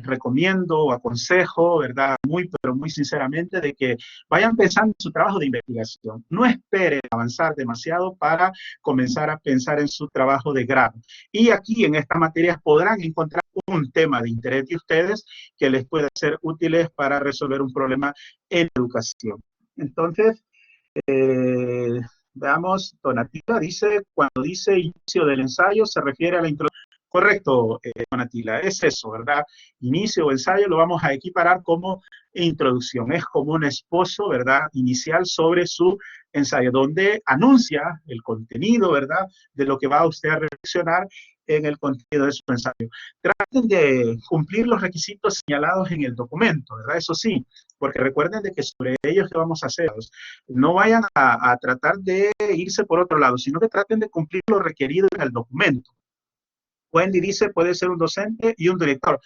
Speaker 1: recomiendo o aconsejo, ¿verdad?, pero muy sinceramente, de que vayan pensando en su trabajo de investigación. No esperen avanzar demasiado para comenzar a pensar en su trabajo de grado. Y aquí en estas materias podrán encontrar un tema de interés de ustedes que les pueda ser útiles para resolver un problema en educación. Entonces, veamos, Donatila dice, cuando dice inicio del ensayo se refiere a la introducción. Correcto, Donatila, es eso, ¿verdad? Inicio o ensayo lo vamos a equiparar como introducción, es como un esbozo, ¿verdad?, inicial sobre su ensayo, donde anuncia el contenido, ¿verdad?, de lo que va usted a reflexionar en el contenido de su ensayo. Traten de cumplir los requisitos señalados en el documento, ¿verdad? Eso sí, porque recuerden de que sobre ellos que vamos a hacer, no vayan a tratar de irse por otro lado, sino que traten de cumplir lo requerido en el documento. Wendy dice, puede ser un docente y un director.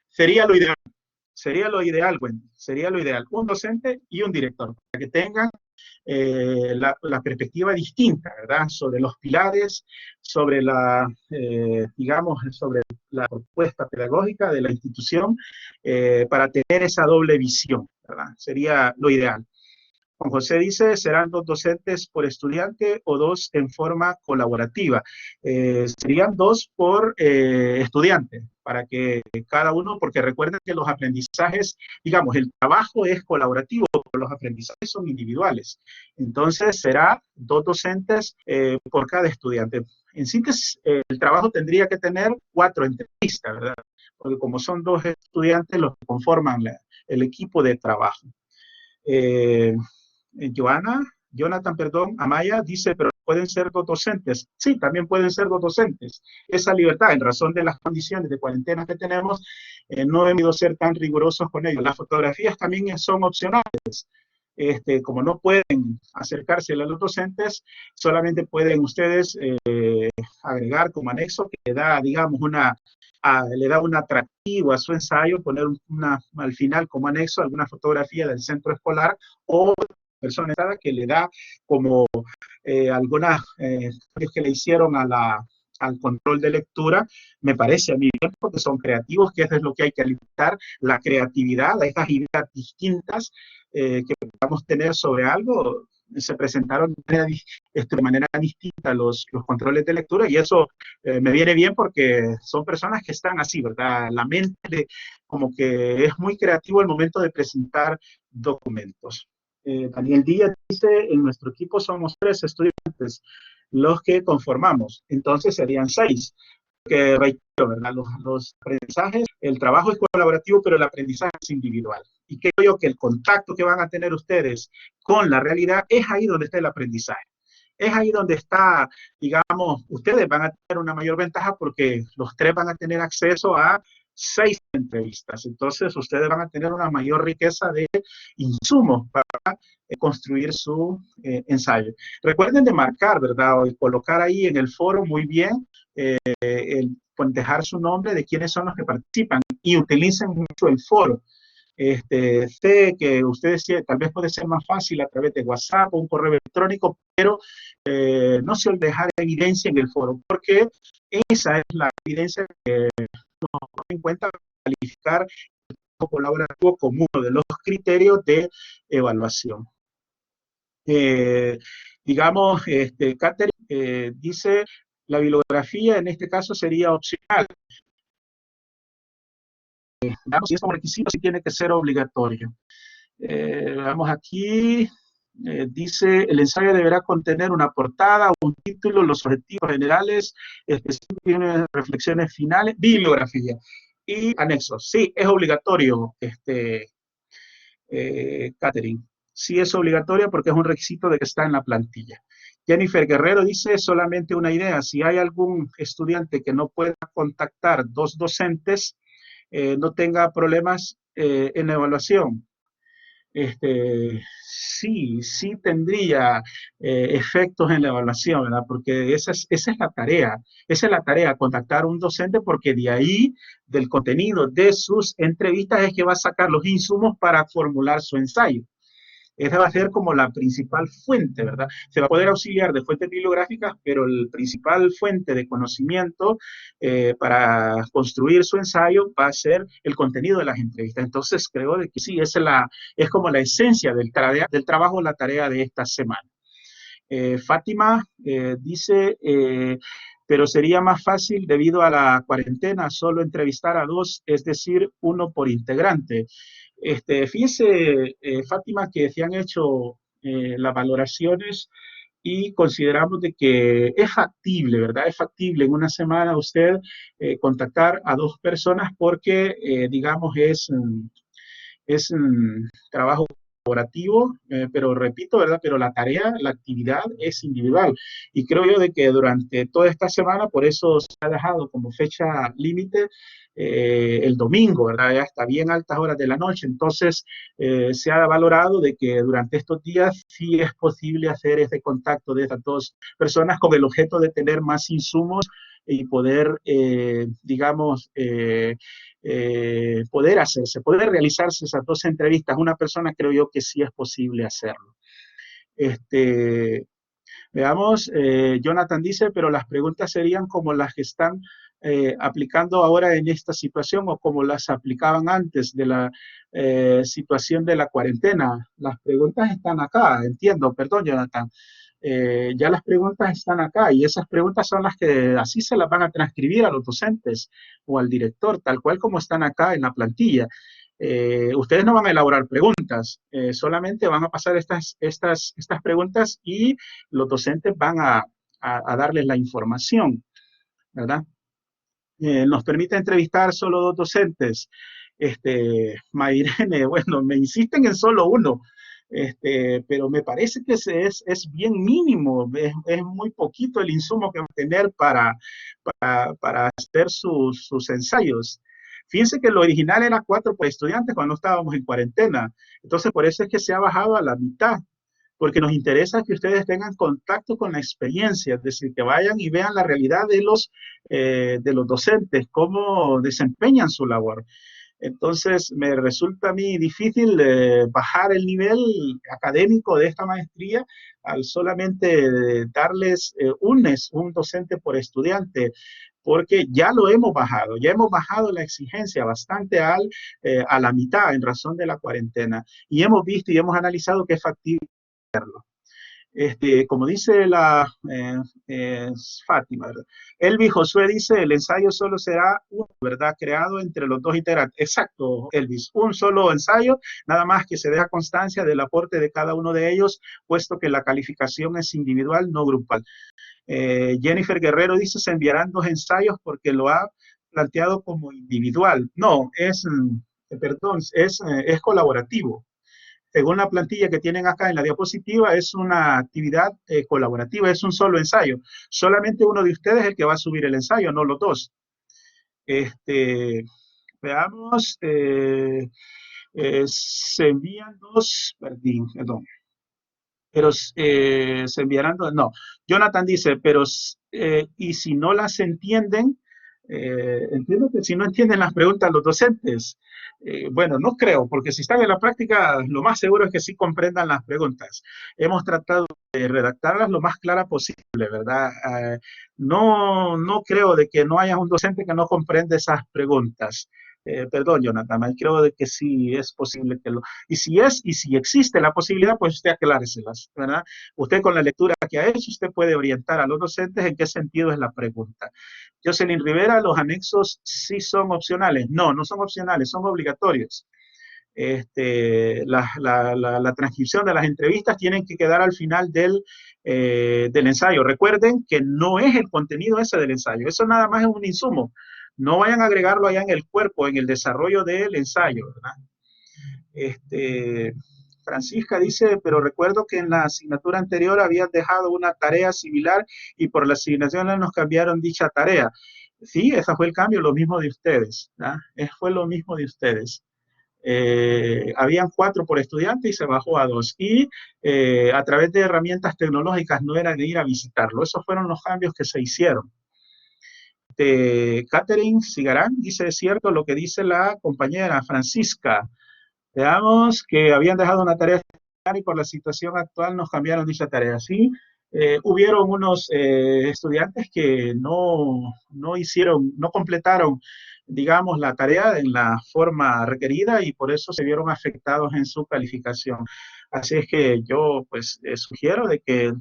Speaker 1: Sería lo ideal, Wendy, sería lo ideal, un docente y un director, para que tengan la perspectiva distinta, ¿verdad?, sobre los pilares, sobre digamos, sobre la propuesta pedagógica de la institución, para tener esa doble visión, ¿verdad? Sería lo ideal. Juan José dice, ¿serán 2 docentes por estudiante o 2 en forma colaborativa? Serían 2 por estudiante, para que cada uno, porque recuerden que los aprendizajes, digamos, el trabajo es colaborativo, pero los aprendizajes son individuales. Entonces, será 2 docentes por cada estudiante. En síntesis, el trabajo tendría que tener 4 entrevistas, ¿verdad? Porque como son 2 estudiantes los que conforman el equipo de trabajo. Joana Jonathan, perdón, Amaya dice, pero pueden ser dos docentes. Sí, también pueden ser dos docentes. Esa libertad, en razón de las condiciones de cuarentena que tenemos, no hemos ido a ser tan rigurosos con ellos. Las fotografías también son opcionales. Como no pueden acercarse a los docentes, solamente pueden ustedes agregar como anexo que le da, digamos, le da un atractivo a su ensayo, poner al final como anexo alguna fotografía del centro escolar o persona que le da como algunas que le hicieron al control de lectura, me parece a mí bien, porque son creativos, que eso es lo que hay que alimentar, la creatividad, estas ideas distintas que podamos tener sobre algo, se presentaron de manera distinta los controles de lectura, y eso me viene bien porque son personas que están así, ¿verdad? La mente como que es muy creativo al momento de presentar documentos. Daniel Díaz dice, en nuestro equipo somos 3 estudiantes los que conformamos, entonces serían 6. Que reitero, ¿verdad? Los aprendizajes, el trabajo es colaborativo, pero el aprendizaje es individual. Y creo yo que el contacto que van a tener ustedes con la realidad es ahí donde está el aprendizaje. Es ahí donde está, digamos, ustedes van a tener una mayor ventaja porque los 3 van a tener acceso a 6 entrevistas. Entonces, ustedes van a tener una mayor riqueza de insumos para construir su ensayo. Recuerden de marcar, ¿verdad? O de colocar ahí en el foro muy bien dejar su nombre de quiénes son los que participan y utilicen mucho el foro. Sé que ustedes tal vez puede ser más fácil a través de WhatsApp o un correo electrónico, pero no se olvide dejar evidencia en el foro, porque esa es la evidencia que nos pone en cuenta para calificar el colaborativo como uno de los criterios de evaluación. Digamos, Catherine dice, la bibliografía en este caso sería opcional. Digamos, si es como requisito, sí tiene que ser obligatorio. Vamos aquí, dice, el ensayo deberá contener una portada, un título, los objetivos generales, específicas, reflexiones finales, bibliografía y anexos. Sí, es obligatorio, Catherine. Sí es obligatoria porque es un requisito de que está en la plantilla. Jennifer Guerrero dice solamente una idea, si hay algún estudiante que no pueda contactar 2 docentes, no tenga problemas en la evaluación. Sí tendría efectos en la evaluación, ¿verdad? Porque esa es la tarea, contactar a un docente porque de ahí, del contenido de sus entrevistas es que va a sacar los insumos para formular su ensayo. Esa va a ser como la principal fuente, ¿verdad? Se va a poder auxiliar de fuentes bibliográficas, pero la principal fuente de conocimiento para construir su ensayo va a ser el contenido de las entrevistas. Entonces, creo de que sí, es como la esencia del trabajo, la tarea de esta semana. Fátima dice, pero sería más fácil debido a la cuarentena solo entrevistar a 2, es decir, 1 por integrante. Fíjese, Fátima, que se han hecho las valoraciones y consideramos de que es factible, ¿verdad? Es factible en una semana usted contactar a 2 personas porque, digamos, es un trabajo colaborativo, pero repito, ¿verdad? Pero la tarea, la actividad es individual. Y creo yo de que durante toda esta semana, por eso se ha dejado como fecha límite el domingo, ¿verdad? Ya hasta bien altas horas de la noche. Entonces, se ha valorado de que durante estos días sí es posible hacer ese contacto de estas 2 personas con el objeto de tener más insumos y poder, digamos, poder realizarse esas 2 entrevistas. Una persona creo yo que sí es posible hacerlo. Veamos, Jonathan dice, pero las preguntas serían como las que están aplicando ahora en esta situación o como las aplicaban antes de la situación de la cuarentena. Las preguntas están acá, entiendo, perdón, Jonathan. Ya las preguntas están acá y esas preguntas son las que así se las van a transcribir a los docentes o al director, tal cual como están acá en la plantilla. Ustedes no van a elaborar preguntas, solamente van a pasar estas preguntas y los docentes van a darles la información, ¿verdad? Nos permite entrevistar solo 2 docentes. Mayrene, bueno, me insisten en solo 1. pero me parece que es bien mínimo, es muy poquito el insumo que va a tener para hacer sus ensayos. Fíjense que lo original era 4 por estudiante cuando estábamos en cuarentena. Entonces, por eso es que se ha bajado a la mitad, porque nos interesa que ustedes tengan contacto con la experiencia, es decir, que vayan y vean la realidad de los docentes, cómo desempeñan su labor. Entonces, me resulta a mí difícil bajar el nivel académico de esta maestría al solamente darles un docente por estudiante, porque ya hemos bajado la exigencia bastante a la mitad en razón de la cuarentena, y hemos visto y hemos analizado que es factible hacerlo. Como dice eh, Fátima, ¿verdad? Elvi Josué dice, el ensayo solo será uno, ¿verdad? Creado entre los dos integrantes. Exacto, Elvis, un solo ensayo, nada más que se deja constancia del aporte de cada uno de ellos, puesto que la calificación es individual, no grupal. Jennifer Guerrero dice, se enviarán 2 ensayos porque lo ha planteado como individual. No, perdón, es colaborativo. Según la plantilla que tienen acá en la diapositiva, es una actividad colaborativa, es un solo ensayo. Solamente uno de ustedes es el que va a subir el ensayo, no los dos. Veamos, se envían 2, perdón, pero se enviarán 2, no. Jonathan dice, pero, y si no las entienden, entiendo que si no entienden las preguntas los docentes, bueno, no creo, porque si están en la práctica, lo más seguro es que sí comprendan las preguntas. Hemos tratado de redactarlas lo más clara posible, ¿verdad? No creo de que no haya un docente que no comprenda esas preguntas. Perdón, Jonathan, creo de que sí es posible que lo... Y si existe la posibilidad, pues usted acláreselas, ¿verdad? Usted con la lectura que ha hecho, usted puede orientar a los docentes en qué sentido es la pregunta. Jocelyn Rivera, los anexos sí son opcionales. No, no son opcionales, son obligatorios. La transcripción de las entrevistas tienen que quedar al final del ensayo. Recuerden que no es el contenido ese del ensayo, eso nada más es un insumo. No vayan a agregarlo allá en el cuerpo, en el desarrollo del ensayo, ¿verdad? Francisca dice, pero recuerdo que en la asignatura anterior habían dejado una tarea similar y por la asignación nos cambiaron dicha tarea. Sí, ese fue el cambio, lo mismo de ustedes, ¿verdad? Fue lo mismo de ustedes. Habían 4 por estudiante y se bajó a 2. Y a través de herramientas tecnológicas no era de ir a visitarlo. Esos fueron los cambios que se hicieron. Catherine Cigarán dice, es cierto lo que dice la compañera Francisca. Veamos que habían dejado una tarea y por la situación actual nos cambiaron dicha tarea. Sí, hubieron unos estudiantes que no completaron, digamos, la tarea en la forma requerida y por eso se vieron afectados en su calificación. Así es que yo, pues, sugiero de que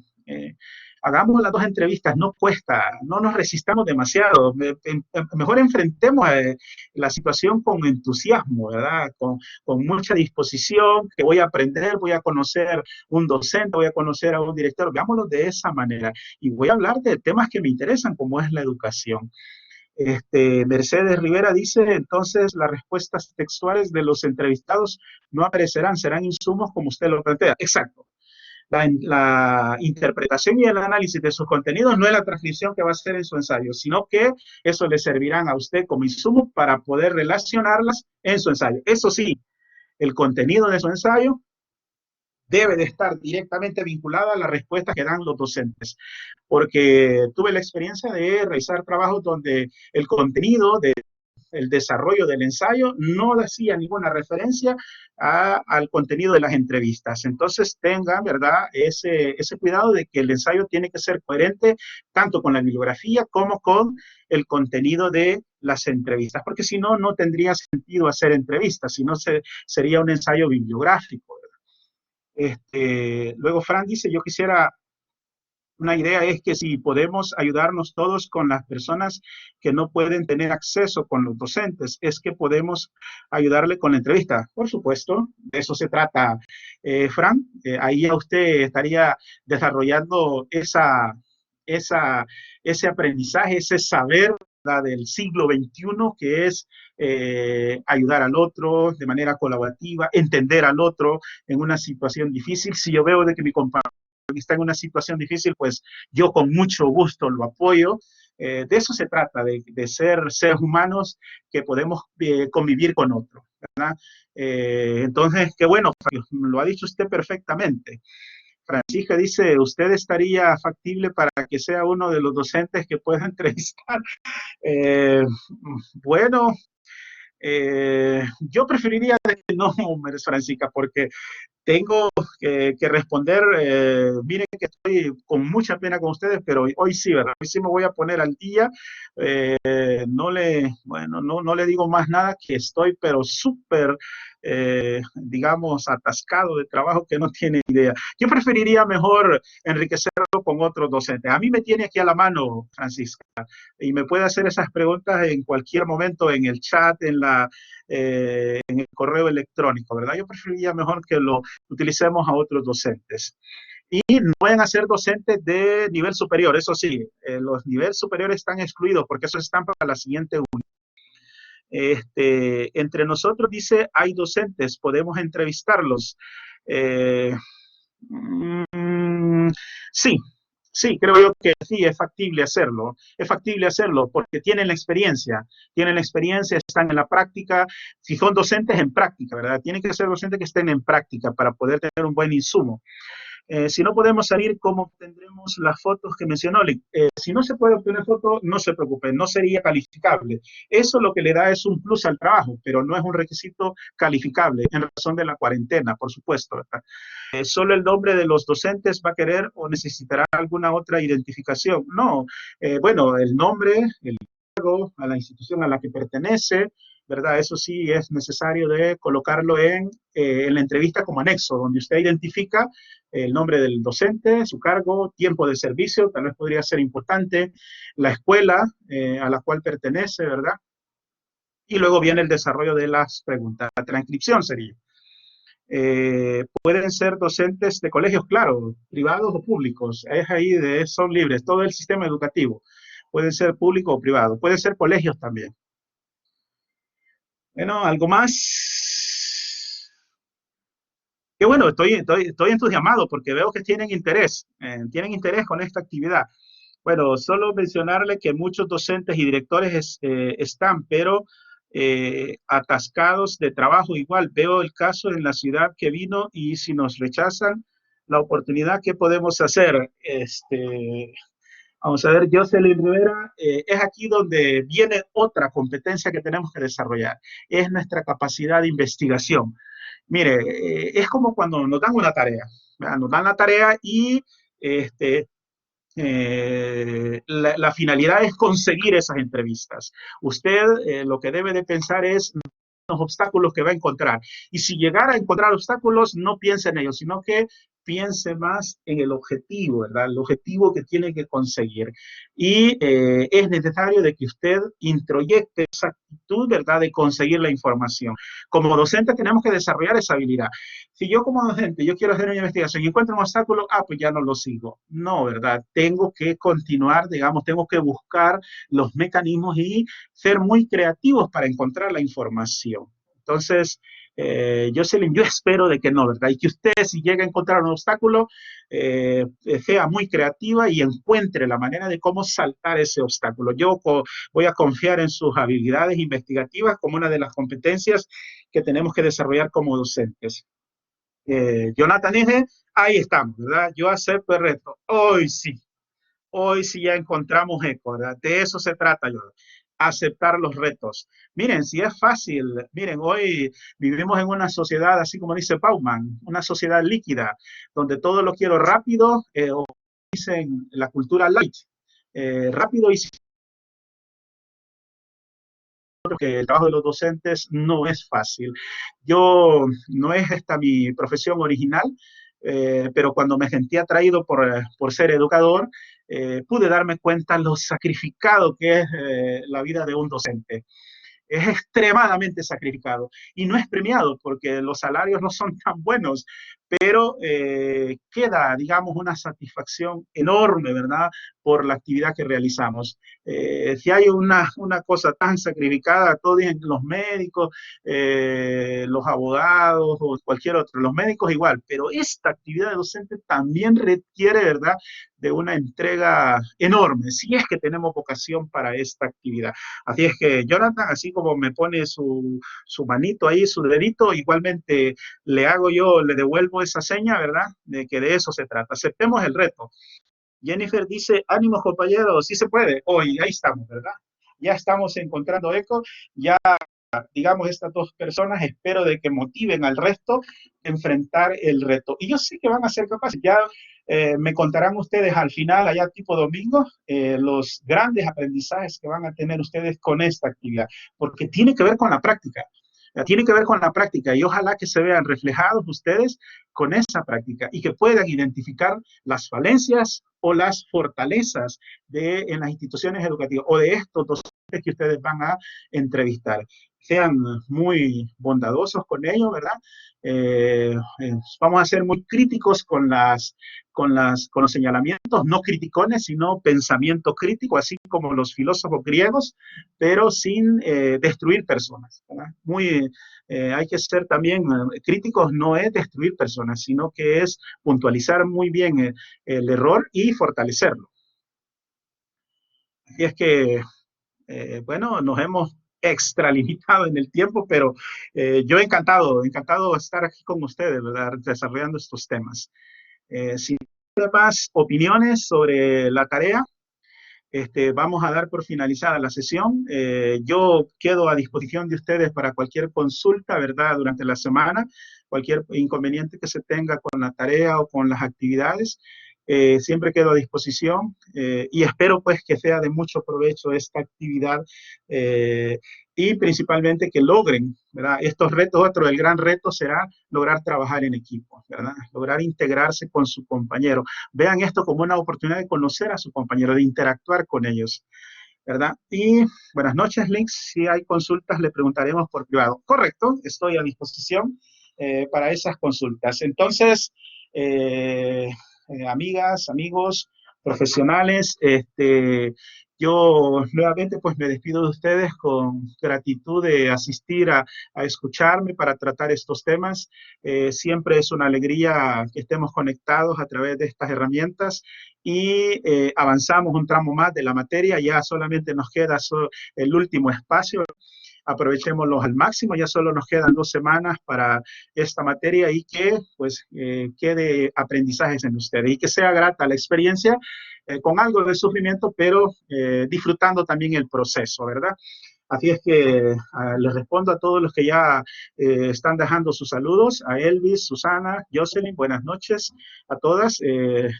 Speaker 1: hagamos las 2 entrevistas, no cuesta, no nos resistamos demasiado, mejor enfrentemos la situación con entusiasmo, ¿verdad? Con mucha disposición, que voy a aprender, voy a conocer un docente, voy a conocer a un director, veámoslo de esa manera. Y voy a hablar de temas que me interesan, como es la educación. Mercedes Rivera dice, entonces las respuestas textuales de los entrevistados no aparecerán, serán insumos como usted lo plantea. Exacto. La interpretación y el análisis de sus contenidos no es la transcripción que va a hacer en su ensayo, sino que eso le servirán a usted como insumo para poder relacionarlas en su ensayo. Eso sí, el contenido de su ensayo debe de estar directamente vinculado a las respuestas que dan los docentes, porque tuve la experiencia de realizar trabajos donde el contenido el desarrollo del ensayo no hacía ninguna referencia al contenido de las entrevistas. Entonces tengan, ¿verdad?, ese cuidado de que el ensayo tiene que ser coherente tanto con la bibliografía como con el contenido de las entrevistas, porque si no, no tendría sentido hacer entrevistas, si no sería un ensayo bibliográfico. Luego Fran dice, yo quisiera, una idea es que si podemos ayudarnos todos con las personas que no pueden tener acceso con los docentes, es que podemos ayudarle con la entrevista. Por supuesto, de eso se trata, Fran. Ahí ya usted estaría desarrollando ese aprendizaje, ese saber del siglo XXI, que es ayudar al otro de manera colaborativa, entender al otro en una situación difícil. Si yo veo de que mi compañero está en una situación difícil, pues yo con mucho gusto lo apoyo. De eso se trata, de ser seres humanos que podemos convivir con otros, ¿verdad? Entonces, qué bueno, lo ha dicho usted perfectamente. Francisca dice, ¿usted estaría factible para que sea uno de los docentes que pueda entrevistar? Eh, bueno, yo preferiría que no, Francisca, porque tengo que responder, miren que estoy con mucha pena con ustedes, pero hoy sí, ¿verdad? Hoy sí me voy a poner al día. No le digo más nada, que estoy pero súper, digamos, atascado de trabajo que no tiene idea. Yo preferiría mejor enriquecerlo con otros docentes. A mí me tiene aquí a la mano, Francisca, y me puede hacer esas preguntas en cualquier momento, en el chat, en el correo electrónico, ¿verdad? Yo preferiría mejor que lo utilicemos a otros docentes. Y no pueden ser docentes de nivel superior, eso sí, los niveles superiores están excluidos porque eso están para la siguiente unidad. Entre nosotros, dice, hay docentes, podemos entrevistarlos. Eh, mm, sí, sí, creo yo que sí, es factible hacerlo porque tienen la experiencia, están en la práctica, si son docentes en práctica, ¿verdad? Tienen que ser docentes que estén en práctica para poder tener un buen insumo. Si no podemos salir, ¿cómo obtendremos las fotos que mencionó? Si no se puede obtener fotos, no se preocupen, no sería calificable. Eso lo que le da es un plus al trabajo, pero no es un requisito calificable en razón de la cuarentena, por supuesto, ¿verdad? Solo el nombre de los docentes va a querer o necesitará alguna otra identificación. No, bueno, el nombre, el cargo, a la institución a la que pertenece, ¿verdad? Eso sí es necesario de colocarlo en la entrevista como anexo, donde usted identifica el nombre del docente, su cargo, tiempo de servicio, tal vez podría ser importante, la escuela a la cual pertenece, ¿verdad? Y luego viene el desarrollo de las preguntas. La transcripción sería. Pueden ser docentes de colegios, claro, privados o públicos. Es ahí son libres, todo el sistema educativo. Pueden ser público o privado. Pueden ser colegios también. Bueno, algo más. Qué bueno, estoy entusiasmado porque veo que tienen interés con esta actividad. Bueno, solo mencionarle que muchos docentes y directores están, pero atascados de trabajo igual. Veo el caso en la ciudad que vino y si nos rechazan la oportunidad, ¿qué podemos hacer? Vamos a ver, Jocelyn Rivera, es aquí donde viene otra competencia que tenemos que desarrollar, es nuestra capacidad de investigación. Mire, es como cuando nos dan una tarea, ¿verdad? Nos dan la tarea y este, la finalidad es conseguir esas entrevistas. Usted lo que debe de pensar es los obstáculos que va a encontrar. Y si llegara a encontrar obstáculos, no piense en ellos, sino que piense más en el objetivo, ¿verdad? El objetivo que tiene que conseguir. Y es necesario de que usted introyecte esa actitud, ¿verdad? De conseguir la información. Como docente tenemos que desarrollar esa habilidad. Si yo como docente, yo quiero hacer una investigación y encuentro un obstáculo, pues ya no lo sigo. No, ¿verdad? Tengo que continuar, digamos, tengo que buscar los mecanismos y ser muy creativos para encontrar la información. Entonces, Jocelyn, yo espero de que no, ¿verdad? Y que usted, si llega a encontrar un obstáculo, sea muy creativa y encuentre la manera de cómo saltar ese obstáculo. Yo voy a confiar en sus habilidades investigativas como una de las competencias que tenemos que desarrollar como docentes. Jonathan Ige, ahí estamos, ¿verdad? Yo acepto el reto. Hoy sí ya encontramos eco, ¿verdad? De eso se trata, yo, aceptar los retos. Miren, si es fácil, miren, hoy vivimos en una sociedad, así como dice Bauman, una sociedad líquida, donde todo lo quiero rápido, o dicen la cultura light, rápido y que el trabajo de los docentes no es fácil. Yo, no es esta mi profesión original, pero cuando me sentí atraído por ser educador, pude darme cuenta lo sacrificado que es la vida de un docente. Es extremadamente sacrificado y no es premiado porque los salarios no son tan buenos, pero queda, digamos, una satisfacción enorme, ¿verdad? por la actividad que realizamos. Si hay una cosa tan sacrificada, todos dicen los médicos, los abogados o cualquier otro, los médicos igual, pero esta actividad docente también requiere, ¿verdad?, de una entrega enorme, si es que tenemos vocación para esta actividad. Así es que Jonathan, así como me pone su manito ahí, su dedito, igualmente le hago yo, le devuelvo esa seña, ¿verdad?, de que de eso se trata. Aceptemos el reto. Jennifer dice, ánimos compañeros, sí se puede. Hoy, ahí estamos, ¿verdad? Ya estamos encontrando eco, ya digamos, estas dos personas, espero de que motiven al resto a enfrentar el reto. Y yo sé que van a ser capaces. Ya me contarán ustedes al final, allá tipo domingo, los grandes aprendizajes que van a tener ustedes con esta actividad, porque tiene que ver con la práctica. Tiene que ver con la práctica y ojalá que se vean reflejados ustedes con esa práctica y que puedan identificar las falencias o las fortalezas en las instituciones educativas o de estos docentes que ustedes van a entrevistar. Sean muy bondadosos con ellos, ¿verdad? Vamos a ser muy críticos con los señalamientos, no criticones, sino pensamiento crítico, así como los filósofos griegos, pero sin destruir personas, ¿verdad? Hay que ser también críticos, no es destruir personas, sino que es puntualizar muy bien el error y fortalecerlo. Así es que bueno, nos hemos extralimitado en el tiempo, pero yo encantado de estar aquí con ustedes, ¿verdad?, desarrollando estos temas. Si hay más opiniones sobre la tarea, vamos a dar por finalizada la sesión. Yo quedo a disposición de ustedes para cualquier consulta, ¿verdad?, durante la semana, cualquier inconveniente que se tenga con la tarea o con las actividades. Siempre quedo a disposición y espero pues que sea de mucho provecho esta actividad y principalmente que logren, ¿verdad?, estos retos. El gran reto será lograr trabajar en equipo, ¿verdad?, lograr integrarse con su compañero. Vean esto como una oportunidad de conocer a su compañero, de interactuar con ellos, ¿verdad? Y buenas noches, Links. Si hay consultas, le preguntaremos por privado. Correcto, estoy a disposición para esas consultas. Entonces, amigas, amigos, profesionales, yo nuevamente pues me despido de ustedes con gratitud de asistir a escucharme para tratar estos temas. Siempre es una alegría que estemos conectados a través de estas herramientas y avanzamos un tramo más de la materia. Ya solamente nos queda el último espacio. Aprovechémoslos al máximo, ya solo nos quedan 2 semanas para esta materia y que pues quede aprendizajes en ustedes y que sea grata la experiencia con algo de sufrimiento, pero disfrutando también el proceso, ¿verdad? Así es que les respondo a todos los que ya están dejando sus saludos, a Elvis, Susana, Jocelyn, buenas noches a todas.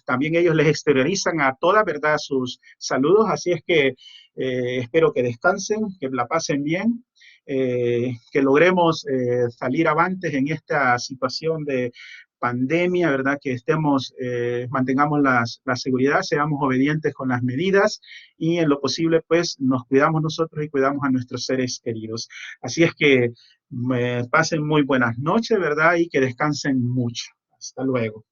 Speaker 1: También ellos les exteriorizan a todas, ¿verdad?, sus saludos, así es que espero que descansen, que la pasen bien, que logremos salir avantes en esta situación de pandemia, ¿verdad?, que mantengamos la seguridad, seamos obedientes con las medidas y en lo posible, pues, nos cuidamos nosotros y cuidamos a nuestros seres queridos. Así es que pasen muy buenas noches, ¿verdad?, y que descansen mucho. Hasta luego.